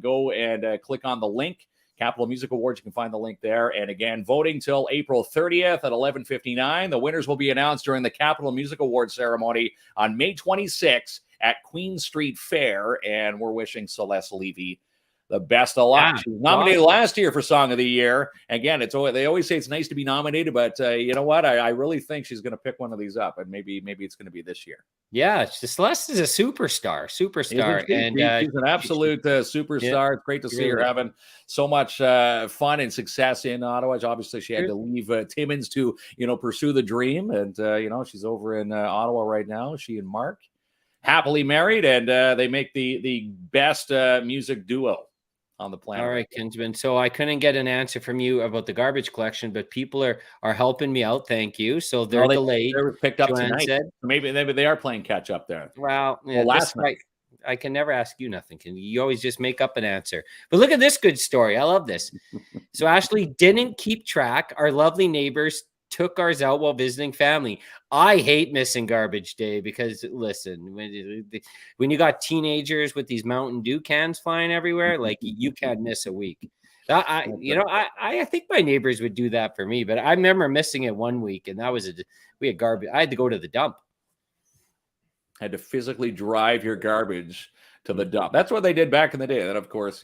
go and click on the link. Capitol Music Awards, you can find the link there. And again, voting till April 30th at 11:59. The winners will be announced during the Capitol Music Awards ceremony on May 26th at Queen Street Fair. And we're wishing Celeste Levy the best of luck. She was nominated last year for Song of the Year. Again, they always say it's nice to be nominated, but you know what? I really think she's going to pick one of these up, and maybe it's going to be this year. Yeah, Celeste is a superstar, and she's an absolute superstar. Yeah, it's great to see her having so much fun and success in Ottawa. Obviously, she had to leave Timmins to pursue the dream, and she's over in Ottawa right now. She and Mark happily married, and they make the best music duo on the planet. All right, Kinsman. So I couldn't get an answer from you about the garbage collection, but people are helping me out. Thank you. So they're delayed. They were picked up tonight. Maybe they are playing catch up there. Well, last night. I can never ask you nothing. You always just make up an answer. But look at this good story. I love this. So Ashley didn't keep track. Our lovely neighbors took ours out while visiting family. I hate missing garbage day because, listen, when you got teenagers with these Mountain Dew cans flying everywhere, like you can't miss a week. I think my neighbors would do that for me, but I remember missing it one week, and we had garbage. I had to go to the dump. Had to physically drive your garbage to the dump. That's what they did back in the day. Then, of course,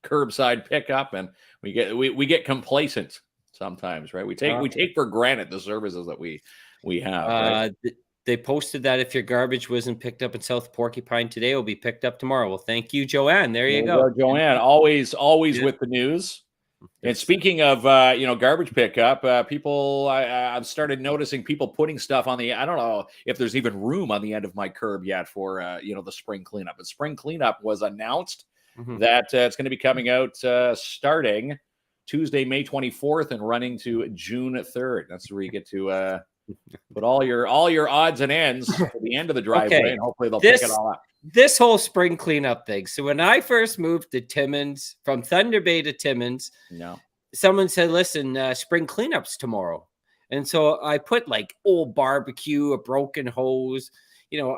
curbside pickup, and we get complacent sometimes, right? We take for granted the services that we have. Right? They posted that if your garbage wasn't picked up in South Porcupine today, it will be picked up tomorrow. Well, thank you, Joanne. There you go. Joanne, always with the news. And speaking of garbage pickup, people, I've started noticing people putting stuff on I don't know if there's even room on the end of my curb yet for the spring cleanup. But spring cleanup was announced that it's going to be coming out starting Tuesday, May 24th, and running to June 3rd. That's where you get to put all your odds and ends at the end of the driveway, and hopefully they'll pick it all up. This whole spring cleanup thing. So when I first moved to Timmins, from Thunder Bay to Timmins, someone said, listen, spring cleanup's tomorrow. And so I put like old barbecue, a broken hose,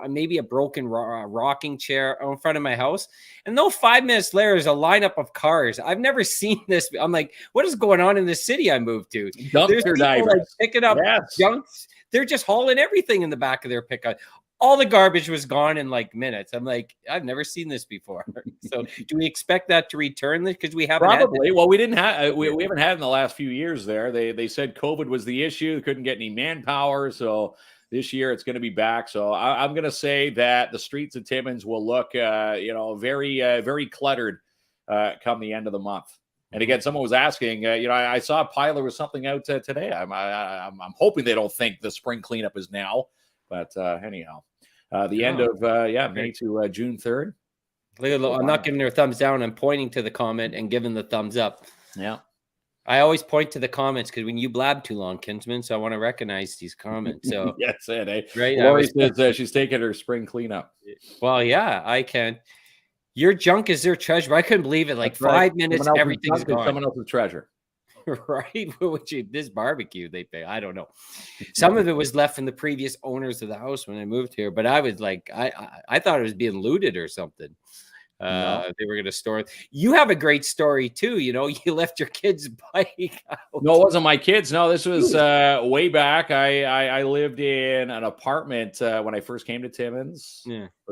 maybe a broken rocking chair in front of my house. And no 5 minutes later, there's a lineup of cars. I've never seen this. I'm like, what is going on in the city I moved to? There's people like picking up junk. They're just hauling everything in the back of their pickup. All the garbage was gone in like minutes. I'm like, I've never seen this before. So do we expect that to return? Because we haven't probably. Well, we didn't have we haven't had in the last few years there. They said COVID was the issue. Couldn't get any manpower. So this year it's going to be back. So I'm going to say that the streets of Timmins will look very, very cluttered come the end of the month. And again, someone was asking, I saw a pile with something out today. I'm hoping they don't think the spring cleanup is now. But anyhow, the end of May to June 3rd. I'm not giving her a thumbs down. I'm pointing to the comment and giving the thumbs up. Yeah. I always point to the comments because when you blab too long, Kinsman, so I want to recognize these comments. So that's it, eh? Right. Lori says she's taking her spring cleanup. Well, yeah, I can. Your junk is their treasure. I couldn't believe it. Like That's right. 5 minutes, Someone else's everything's junk is gone. someone else's treasure. Right? This barbecue they pay. I don't know. Some of it was left from the previous owners of the house when I moved here, but I was like, I thought it was being looted or something. No. They were going to store it. You have a great story too. You know, you left your kid's bike out. No, it wasn't my kids. No, this was way back. I lived in an apartment when I first came to Timmins,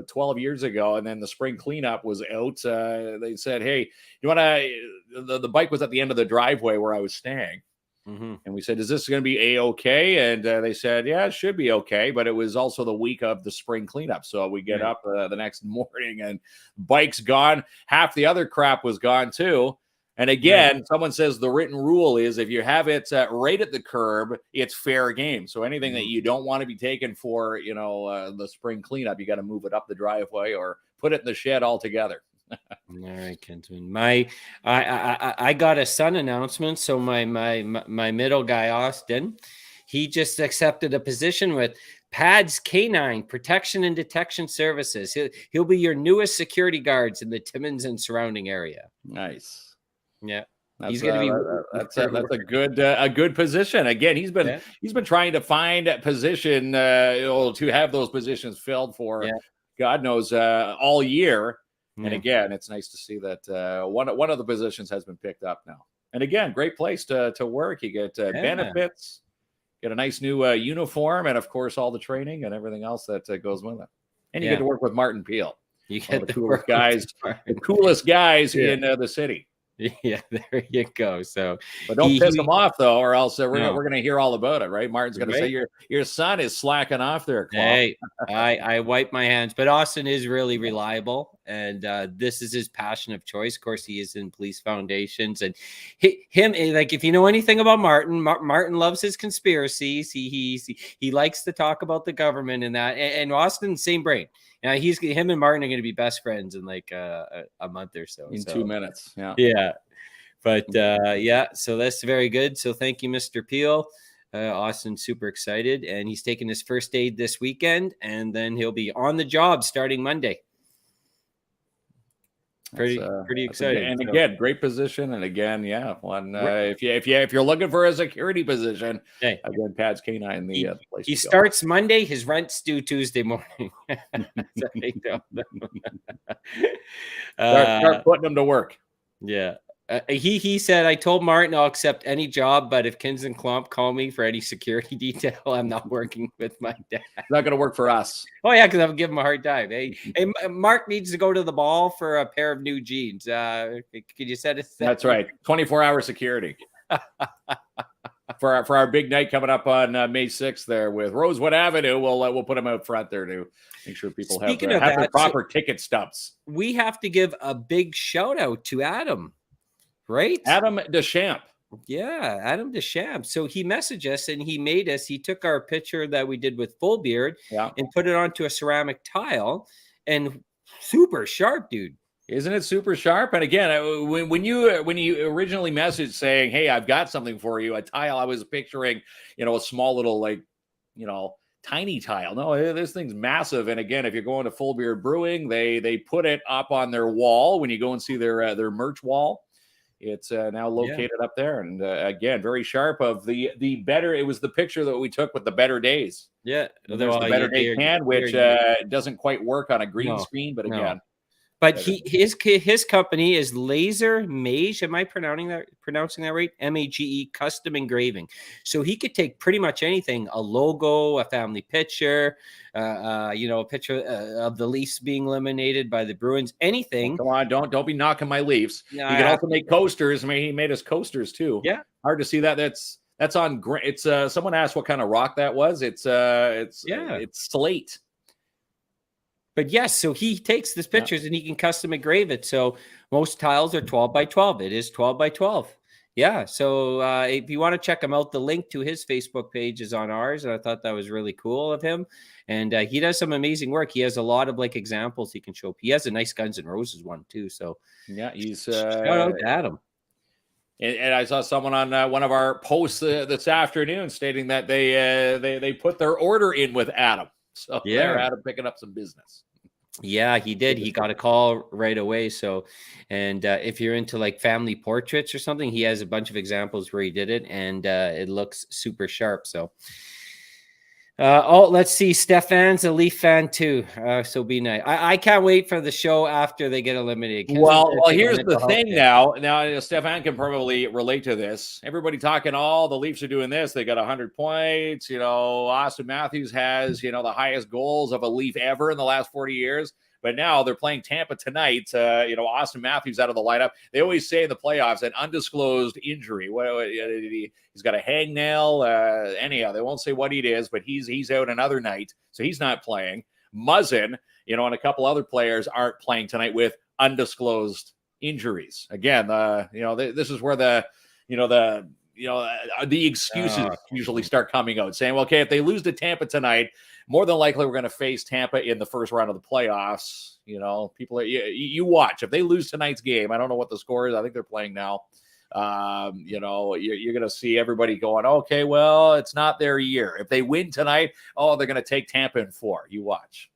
12 years ago, and then the spring cleanup was out. They said, "Hey, you want to?" The bike was at the end of the driveway where I was staying, and we said, "Is this going to be a-okay?" And they said, "Yeah, it should be okay." But it was also the week of the spring cleanup, so we get up the next morning, and bike's gone. Half the other crap was gone too. And again, someone says the written rule is if you have it right at the curb, it's fair game. So anything that you don't want to be taken for, the spring cleanup, you got to move it up the driveway or put it in the shed altogether. All right, Kenton. I got a son announcement. So my middle guy, Austin, he just accepted a position with PADS Canine Protection and Detection Services. He'll be your newest security guards in the Timmins and surrounding area. Nice. Yeah, he's going to be. That's a good position. Again, he's been trying to find a position to have those positions filled for God knows all year. And again, it's nice to see that one of the positions has been picked up now. And again, great place to work. You get benefits, get a nice new uniform, and of course all the training and everything else that goes with it. And you get to work with Martin Peel. You get the coolest guys in the city. Yeah, there you go. So, but don't piss him off though, or else we're gonna hear all about it, right? Martin's gonna say your son is slacking off there. Claw. Hey, I wipe my hands, but Austin is really reliable, and this is his passion of choice. Of course, he is in police foundations, and him like if you know anything about Martin, Martin loves his conspiracies. He likes to talk about the government and that, and Austin, same brain. Him and Martin are going to be best friends in like a month or so. In 2 minutes. Yeah. But so that's very good. So thank you, Mr. Peel. Austin's super excited, and he's taking his first aid this weekend, and then he'll be on the job starting Monday. Pretty exciting. And again, great position. And again, if you're looking for a security position, again, PADS Canine, the place. He starts Monday. His rent's due Tuesday morning. Start putting him to work. Yeah. He said, I told Martin I'll accept any job, but if Kins and Klomp call me for any security detail, I'm not working with my dad. It's not going to work for us. Oh, yeah, because I'll give him a hard time. Hey, Mark needs to go to the ball for a pair of new jeans. Could you set it? That's right. 24-hour security. For our big night coming up on May 6th there with Rosewood Avenue, we'll put them out front there to make sure people have their proper ticket stubs. We have to give a big shout out to Adam. Right? Adam Deschamps. Yeah, Adam Deschamps. So he messaged us and he took our picture that we did with Full Beard and put it onto a ceramic tile, and super sharp, dude. Isn't it super sharp? And again, when you originally messaged saying, "Hey, I've got something for you," a tile, I was picturing, a small little tiny tile. No, this thing's massive. And again, if you're going to Full Beard Brewing, they put it up on their wall when you go and see their merch wall. It's now located up there, and again, very sharp. Of the better, it was the picture that we took with the Better Days. Yeah, there's the Better Day can, which doesn't quite work on a green screen, but again. But his company is Laser Mage. Am I pronouncing that right? MAGE Custom Engraving. So he could take pretty much anything: a logo, a family picture, a picture of the Leafs being eliminated by the Bruins. Anything. Come on, don't be knocking my Leafs. No, you can also make coasters. I mean, he made us coasters too. Yeah, hard to see that. That's on. It's someone asked what kind of rock that was. It's slate. But yes, so he takes these pictures and he can custom engrave it. So most tiles are 12 by 12. It is 12 by 12. Yeah. So if you want to check him out, the link to his Facebook page is on ours. And I thought that was really cool of him. And he does some amazing work. He has a lot of examples he can show. He has a nice Guns N' Roses one too. So yeah, he's shout out to Adam. And I saw someone on one of our posts this afternoon stating that they put their order in with Adam. So they're Adam picking up some business. Yeah, he did. He got a call right away. So, and if you're into like family portraits or something, he has a bunch of examples where he did it, and it looks super sharp. So, let's see. Stefan's a Leaf fan too. So be nice. I can't wait for the show after they get eliminated. Well, here's the thing now. Now, Stefan can probably relate to this. Everybody talking, oh, the Leafs are doing this. They got 100 points. Austin Matthews has, the highest goals of a Leaf ever in the last 40 years. But now they're playing Tampa tonight. Austin Matthews out of the lineup. They always say in the playoffs an undisclosed injury. He's got a hangnail. Anyhow, they won't say what it is, but he's out another night, so he's not playing. Muzzin, and a couple other players aren't playing tonight with undisclosed injuries. Again, this is where the excuses usually start coming out, saying, well, okay, if they lose to Tampa tonight, more than likely we're going to face Tampa in the first round of the playoffs. People you watch. If they lose tonight's game, I don't know what the score is. I think they're playing now. You're going to see everybody going, okay, well, it's not their year. If they win tonight, they're going to take Tampa in 4. You watch.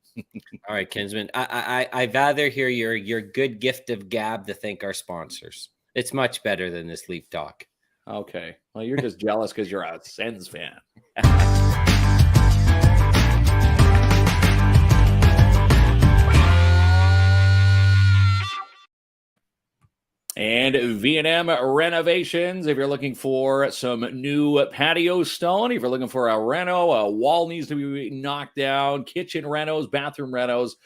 All right, Kinsman. I'd rather hear your good gift of gab to thank our sponsors. It's much better than this Leaf talk. Okay. Well, you're just jealous because you're a Sens fan. And V&M Renovations, if you're looking for some new patio stone, if you're looking for a reno, a wall needs to be knocked down, kitchen renos, bathroom renos,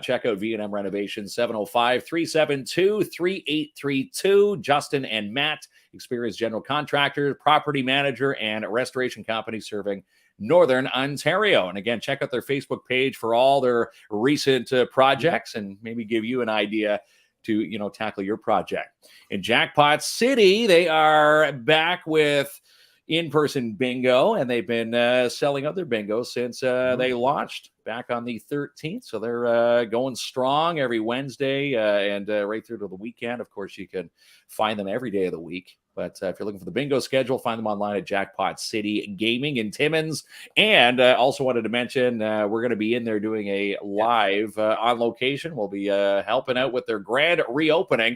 check out V&M Renovations, 705-372-3832. Justin and Matt, experienced general contractor, property manager, and restoration company serving Northern Ontario. And again, check out their Facebook page for all their recent projects and maybe give you an idea to tackle your project. In Jackpot City, they are back with in-person bingo, and they've been selling out their bingo since they launched back on the 13th. So they're going strong every Wednesday and right through to the weekend. Of course, you can find them every day of the week. But if you're looking for the bingo schedule, find them online at Jackpot City Gaming in Timmins. And also wanted to mention, we're going to be in there doing a live on location. We'll be helping out with their grand reopening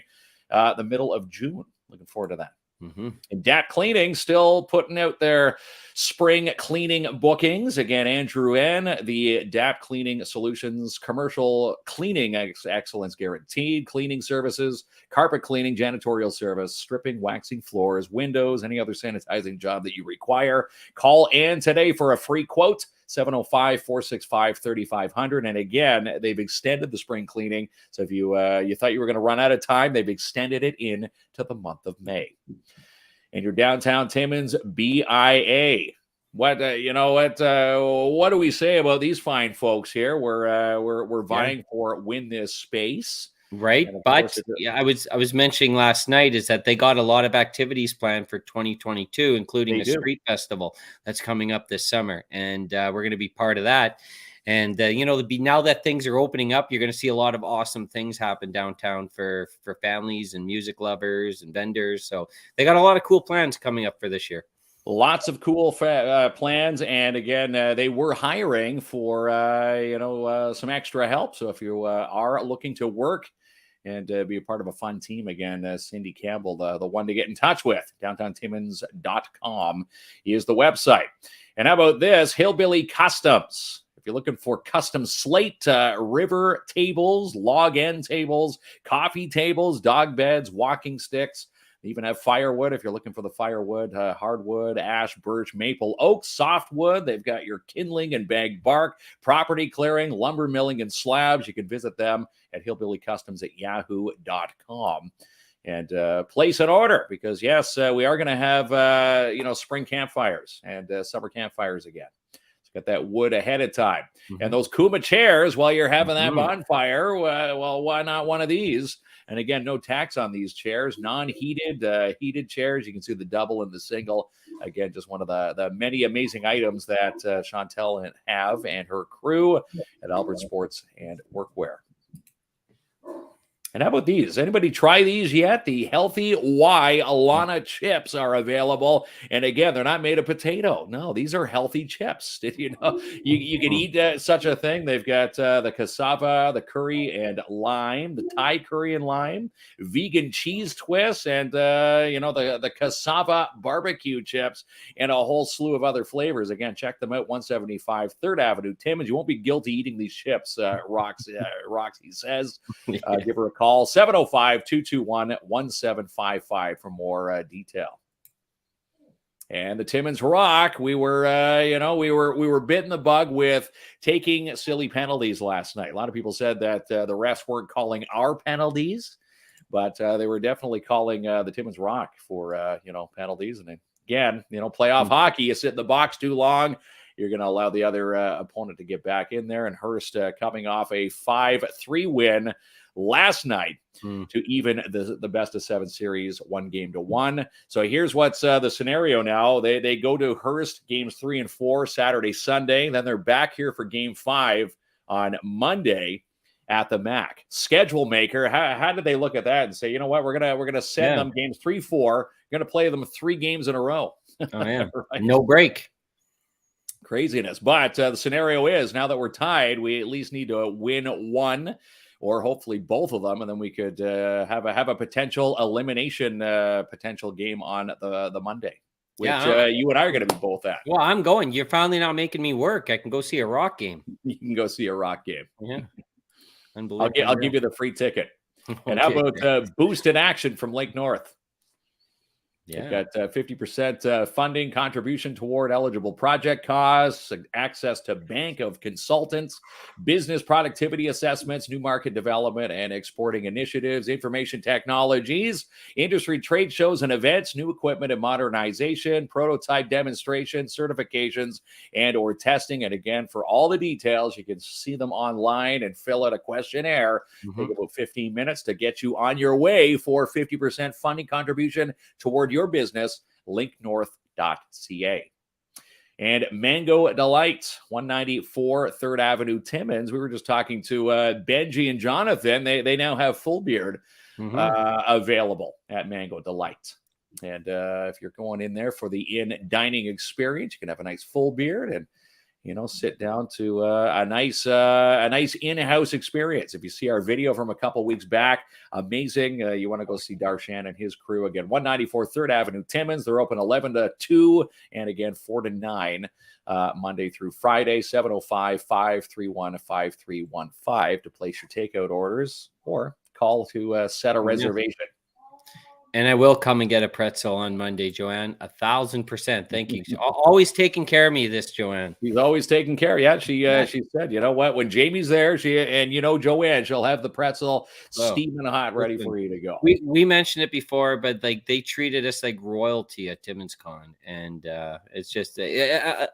the middle of June. Looking forward to that. Mm-hmm. And Dap Cleaning still putting out their spring cleaning bookings. Again, Andrew N., the Dap Cleaning Solutions, commercial cleaning excellence guaranteed, cleaning services, carpet cleaning, janitorial service, stripping, waxing floors, windows, any other sanitizing job that you require. Call Ann today for a free quote, 705-465-3500. And again, they've extended the spring cleaning. So if you thought you were going to run out of time, they've extended it in to the month of May. And your downtown Timmins BIA. What what do we say about these fine folks here? We're vying for win this space. Right. But I was mentioning last night is that they got a lot of activities planned for 2022, including a street festival that's coming up this summer. And we're going to be part of that. And, now that things are opening up, you're going to see a lot of awesome things happen downtown for families and music lovers and vendors. So they got a lot of cool plans coming up for this year. Lots of cool plans. And again, they were hiring for, some extra help. So if you are looking to work and be a part of a fun team, again, Cindy Campbell, the one to get in touch with, downtowntimmins.com is the website. And how about this? Hillbilly Customs. If you're looking for custom slate, river tables, log end tables, coffee tables, dog beds, walking sticks, they even have firewood if you're looking for the firewood, hardwood, ash, birch, maple, oak, softwood. They've got your kindling and bagged bark, property clearing, lumber milling, and slabs. You can visit them at hillbillycustoms@yahoo.com. And place an order because, yes, we are going to have, spring campfires and summer campfires again. Get that wood ahead of time. Mm-hmm. And those Kuma chairs, while you're having that bonfire, well, why not one of these? And again, no tax on these chairs, non-heated, heated chairs. You can see the double and the single. Again, just one of the many amazing items that Chantel have and her crew at Albert Sports and Workwear. And how about these? Anybody try these yet? The Healthy Y Alana chips are available. And again, they're not made of potato. No, these are healthy chips. Did you know you can eat such a thing? They've got the cassava, the curry and lime, the Thai curry and lime, vegan cheese twists, and the cassava barbecue chips, and a whole slew of other flavors. Again, check them out. 175 3rd Avenue, Timmins. You won't be guilty eating these chips, Roxy says. Give her a call. 705-221-1755 for more detail. And the Timmins Rock, we were bitten the bug with taking silly penalties last night. A lot of people said that the refs weren't calling our penalties, but they were definitely calling the Timmins Rock for penalties. And again, playoff hockey, you sit in the box too long, you're going to allow the other opponent to get back in there. And Hearst coming off a 5-3 win last night to even the best of 7 series 1-1. So here's what's the scenario now. They go to Hearst games 3 and 4 Saturday, Sunday. Then they're back here for game 5 on Monday at the MAC. Schedule maker. How did they look at that and say, you know what, we're gonna send them games 3, 4. We're gonna play them 3 games in a row. Oh yeah, right? No break. Craziness. But the scenario is now that we're tied, we at least need to win 1. Or hopefully both of them, and then we could have a potential elimination potential game on the Monday, which you and I are going to be both at. Well, I'm going. You're finally not making me work. I can go see a Rock game. You can go see a Rock game. Yeah, unbelievable. I'll give you the free ticket. And how about Boost in Action from Lake North? Yeah, we've got 50% funding contribution toward eligible project costs, access to bank of consultants, business productivity assessments, new market development and exporting initiatives, information technologies, industry trade shows and events, new equipment and modernization, prototype demonstrations, certifications, and or testing. And again, for all the details, you can see them online and fill out a questionnaire. Take about 15 minutes to get you on your way for 50% funding contribution toward your business, linknorth.ca. And Mango Delight, 194 3rd Avenue, Timmins. We were just talking to Benji and Jonathan. They now have full beard available at Mango Delight. And if you're going in there for the in-dining experience, you can have a nice full beard and sit down to a nice in-house experience. If you see our video from a couple weeks back, amazing. You want to go see Darshan and his crew again. 194 3rd Avenue, Timmins. They're open 11 to 2 and again 4 to 9 Monday through Friday. 705-531-5315 to place your takeout orders or call to set a reservation. And I will come and get a pretzel on Monday, Joanne. 1,000%. Thank you. Always taking care of me, this Joanne. She's always taking care. Yeah, she said, you know what? When Jamie's there, Joanne, she'll have the pretzel steaming hot, ready for you to go. We mentioned it before, but they treated us like royalty at Timmins Con, and it's just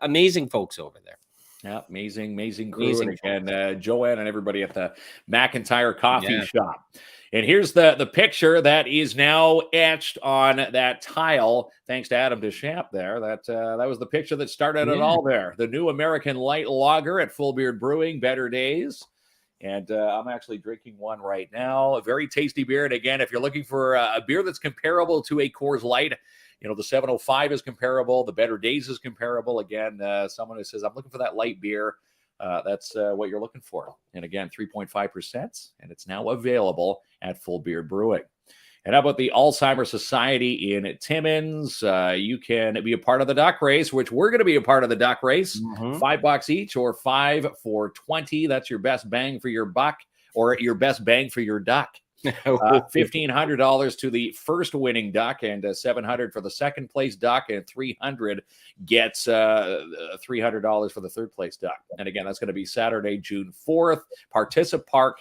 amazing folks over there. Yeah, amazing crew. And Joanne and everybody at the McIntyre Coffee Shop. And here's the picture that is now etched on that tile, thanks to Adam Deschamps there. That was the picture that started it all there. The new American Light Lager at Full Beard Brewing, Better Days. And I'm actually drinking one right now. A very tasty beer. And again, if you're looking for a beer that's comparable to a Coors Light, the 705 is comparable. The Better Days is comparable. Again, someone who says, I'm looking for that light beer. That's what you're looking for. And again, 3.5%, and it's now available at Full Beard Brewing. And how about the Alzheimer's Society in Timmins? You can be a part of the duck race, which we're going to be a part of the duck race. $5 each or 5 for 20. That's your best bang for your buck or your best bang for your duck. $1,500 to the first winning duck and $700 for the second place duck, and $300 gets $300 for the third place duck. And again, that's going to be Saturday, June 4th, Particip Park.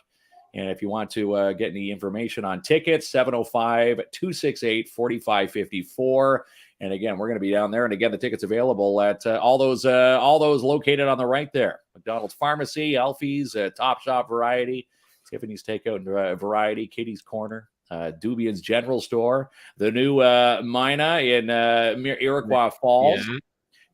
And if you want to get any information on tickets, 705-268-4554. And again, we're going to be down there. And again, the tickets available at all those located on the right there. McDonald's Pharmacy, Alfie's, Top Shop Variety, Tiffany's Takeout and Variety, Kitty's Corner, Dubian's General Store, the new Mina in Iroquois Falls,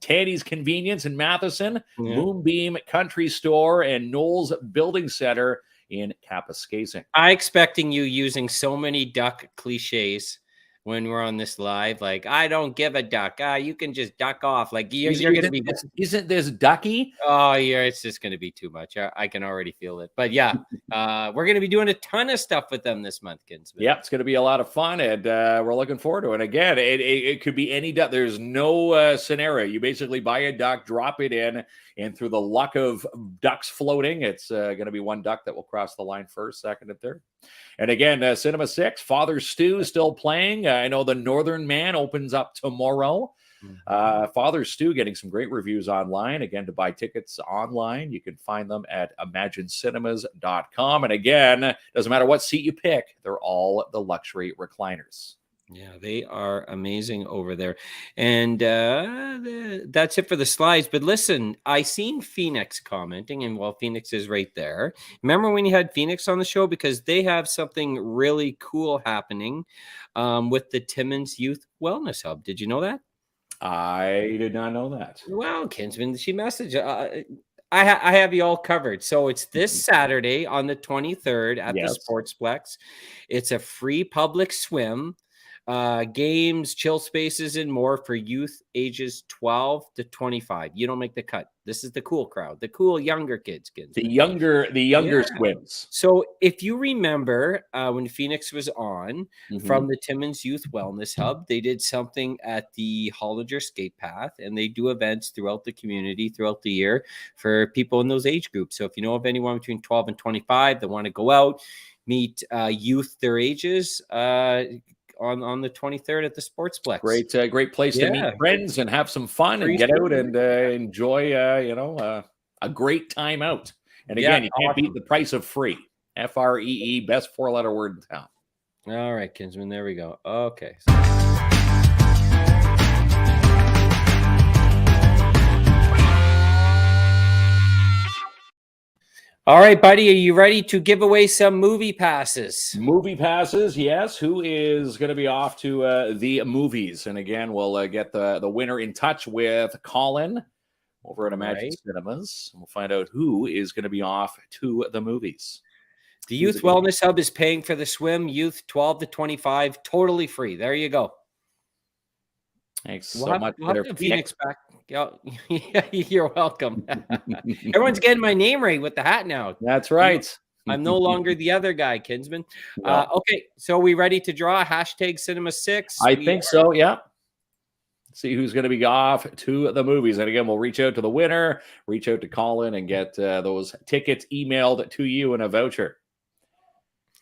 Tanny's Convenience in Matheson, Moonbeam Country Store, and Knowles Building Center in Kapuskasing. I expecting you using so many duck cliches when we're on this live, like, I don't give a duck. You can just duck off. Like you're going to be. Isn't this ducky? Oh, yeah, it's just going to be too much. I can already feel it. But yeah, we're going to be doing a ton of stuff with them this month, Kinsman. Yeah, it's going to be a lot of fun, and we're looking forward to it. And again, it could be any duck. There's no scenario. You basically buy a duck, drop it in, and through the luck of ducks floating, it's going to be one duck that will cross the line first, second, and third. And again, Cinema 6, Father Stu still playing. I know The Northern Man opens up tomorrow. Father Stu getting some great reviews online. Again, to buy tickets online, you can find them at imaginecinemas.com. And again, doesn't matter what seat you pick, they're all the luxury recliners. Yeah, they are amazing over there. And that's it for the slides. But listen, I seen Phoenix commenting, and well, Phoenix is right there. Remember when you had Phoenix on the show? Because they have something really cool happening with the Timmins Youth Wellness Hub. Did you know that? I did not know that. Well, Kinsman, she messaged. I have you all covered. So it's this Saturday on the 23rd at the Sportsplex. It's a free public swim. Games, chill spaces, and more for youth ages 12 to 25. You don't make the cut. This is the cool crowd, the cool younger kids. The younger swims. So if you remember when Phoenix was on from the Timmins Youth Wellness Hub, they did something at the Hollinger Skate Path, and they do events throughout the community throughout the year for people in those age groups. So if you know of anyone between 12 and 25 that want to go out, meet youth their ages, on the 23rd at the Sportsplex. Great place to meet friends and have some fun and get out and enjoy a great time out. And again, you can't beat the price of free. FREE, best four-letter word in town. All right, Kinsman, there we go. Okay. All right, buddy, are you ready to give away some movie passes? Movie passes, yes. Who is going to be off to the movies? And again, we'll get the winner in touch with Colin over at Imagine Cinemas. And we'll find out who is going to be off to the movies. The Youth Wellness Hub is paying for the swim. Youth 12 to 25, totally free. There you go. Thanks so much. We'll have Phoenix back. Yeah, you're welcome. Everyone's getting my name right with the hat now. That's right. I'm no longer the other guy, Kinsman. No. Okay, so are we ready to draw hashtag Cinema 6? I think so, yeah. See who's going to be off to the movies. And again, we'll reach out to the winner, reach out to Colin, and get those tickets emailed to you in a voucher.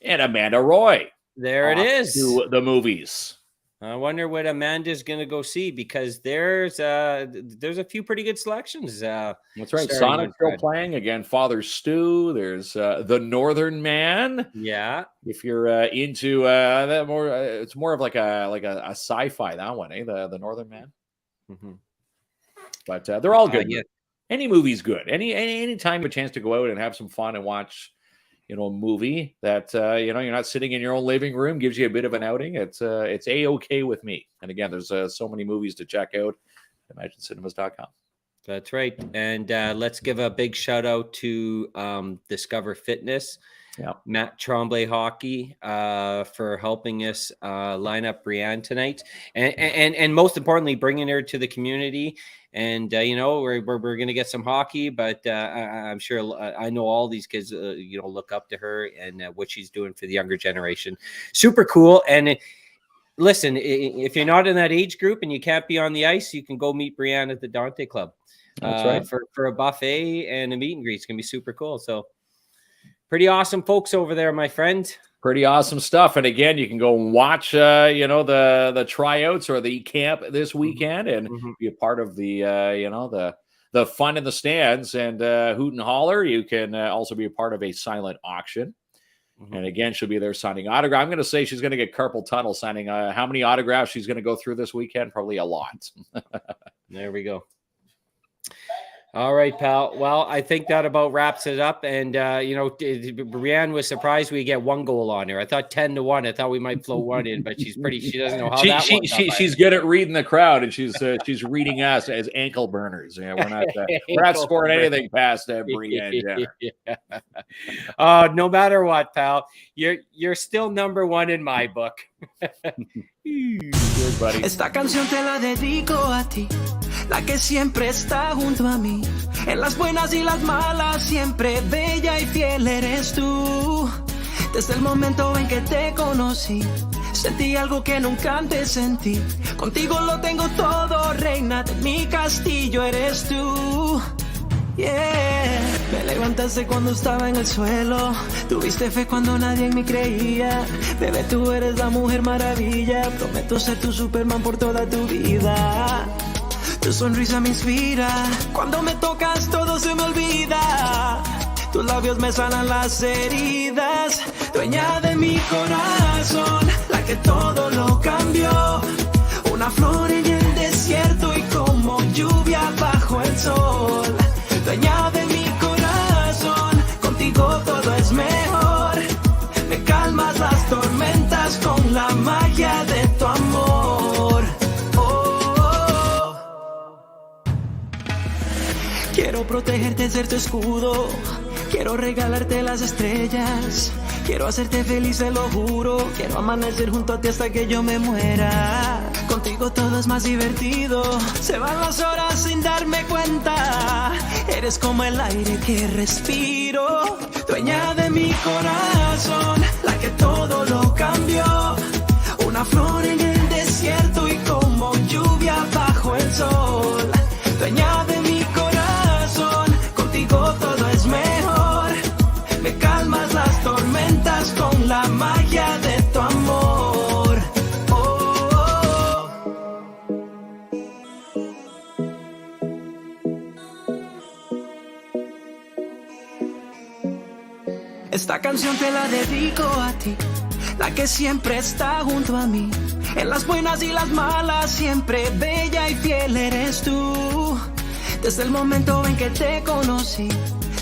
And Amanda Roy. There it is. To the movies. I wonder what Amanda's going to go see, because there's a few pretty good selections. That's right. Sonic still playing again. Father Stu. There's The Northern Man. Yeah. If you're into that more, it's more of like a sci-fi, that one, eh? The Northern Man. Mm-hmm. But they're all good. Yeah. Any movie's good. Any time a chance to go out and have some fun and watch, a movie that, you're not sitting in your own living room, gives you a bit of an outing. It's A-okay with me. And again, there's so many movies to check out at imaginecinemas.com. That's right. And let's give a big shout out to Discover Fitness. Yeah. Matt Tremblay Hockey for helping us line up Brianne tonight. And most importantly, bringing her to the community. And, we're going to get some hockey, but I'm sure I know all these kids, look up to her and what she's doing for the younger generation. Super cool. And listen, if you're not in that age group and you can't be on the ice, you can go meet Brianne at the Dante Club. That's right. For a buffet and a meet and greet. It's going to be super cool. So pretty awesome folks over there, my friend. Pretty awesome stuff. And again, you can go and watch, the tryouts or the camp this weekend and be a part of the, the fun in the stands and hoot and holler. You can also be a part of a silent auction. And again, she'll be there signing autograph. I'm going to say she's going to get carpal tunnel signing. How many autographs she's going to go through this weekend? Probably a lot. There we go. All right, pal. Well, I think that about wraps it up. And, Brianne was surprised we get 1 goal on her. I thought 10-1. I thought we might float one in, but she doesn't know how that one she's good at reading the crowd, and she's reading us as ankle burners. Yeah, we're not scoring anything past Brianne Jenner. No matter what, pal, you're still number 1 in my book. Good, buddy. Esta canción te la dedico a ti, la que siempre está junto a mí. En las buenas y las malas, siempre bella y fiel eres tú. Desde el momento en que te conocí, sentí algo que nunca antes sentí. Contigo lo tengo todo, reina de mi castillo eres tú. Yeah. Me levantaste cuando estaba en el suelo, tuviste fe cuando nadie en mí creía. Bebé, tú eres la mujer maravilla, prometo ser tu Superman por toda tu vida. Tu sonrisa me inspira, cuando me tocas todo se me olvida. Tus labios me sanan las heridas, dueña de mi corazón, la que todo lo cambió. Una flor en el desierto y como lluvia bajo el sol. Dueña de mi corazón, contigo todo es mejor. Me calmas las tormentas con la magia de tu amor. Quiero protegerte, ser tu escudo. Quiero regalarte las estrellas. Quiero hacerte feliz, te lo juro. Quiero amanecer junto a ti hasta que yo me muera. Contigo todo es más divertido. Se van las horas sin darme cuenta. Eres como el aire que respiro. Dueña de mi corazón, la que todo lo cambió. Una flor en el desierto y como lluvia bajo el sol. Dueña de mi corazón, contigo todo es mejor. Me calmas las tormentas con la magia de tu amor. Esta canción te la dedico a ti, la que siempre está junto a mí. En las buenas y las malas, siempre bella y fiel eres tú. Desde el momento en que te conocí,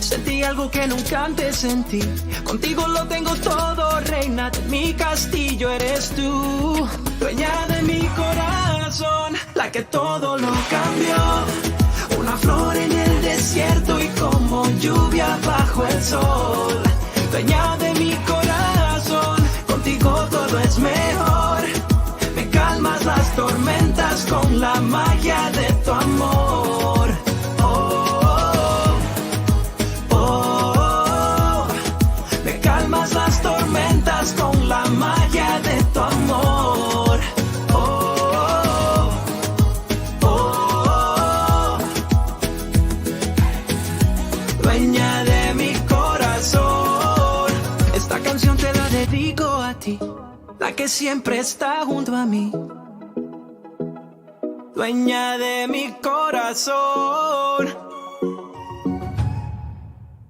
sentí algo que nunca antes sentí. Contigo lo tengo todo, reina de mi castillo eres tú. Dueña de mi corazón, la que todo lo cambió. Una flor en el desierto y como lluvia bajo el sol. Dueña de mi corazón, contigo todo es mejor. Me calmas las tormentas con la magia de tu amor. Me calmas las tormentas con la magia de tu amor. Dueña de mi corazón, esta canción te la dedico a ti, la que siempre está junto a mí. Dueña de mi corazón.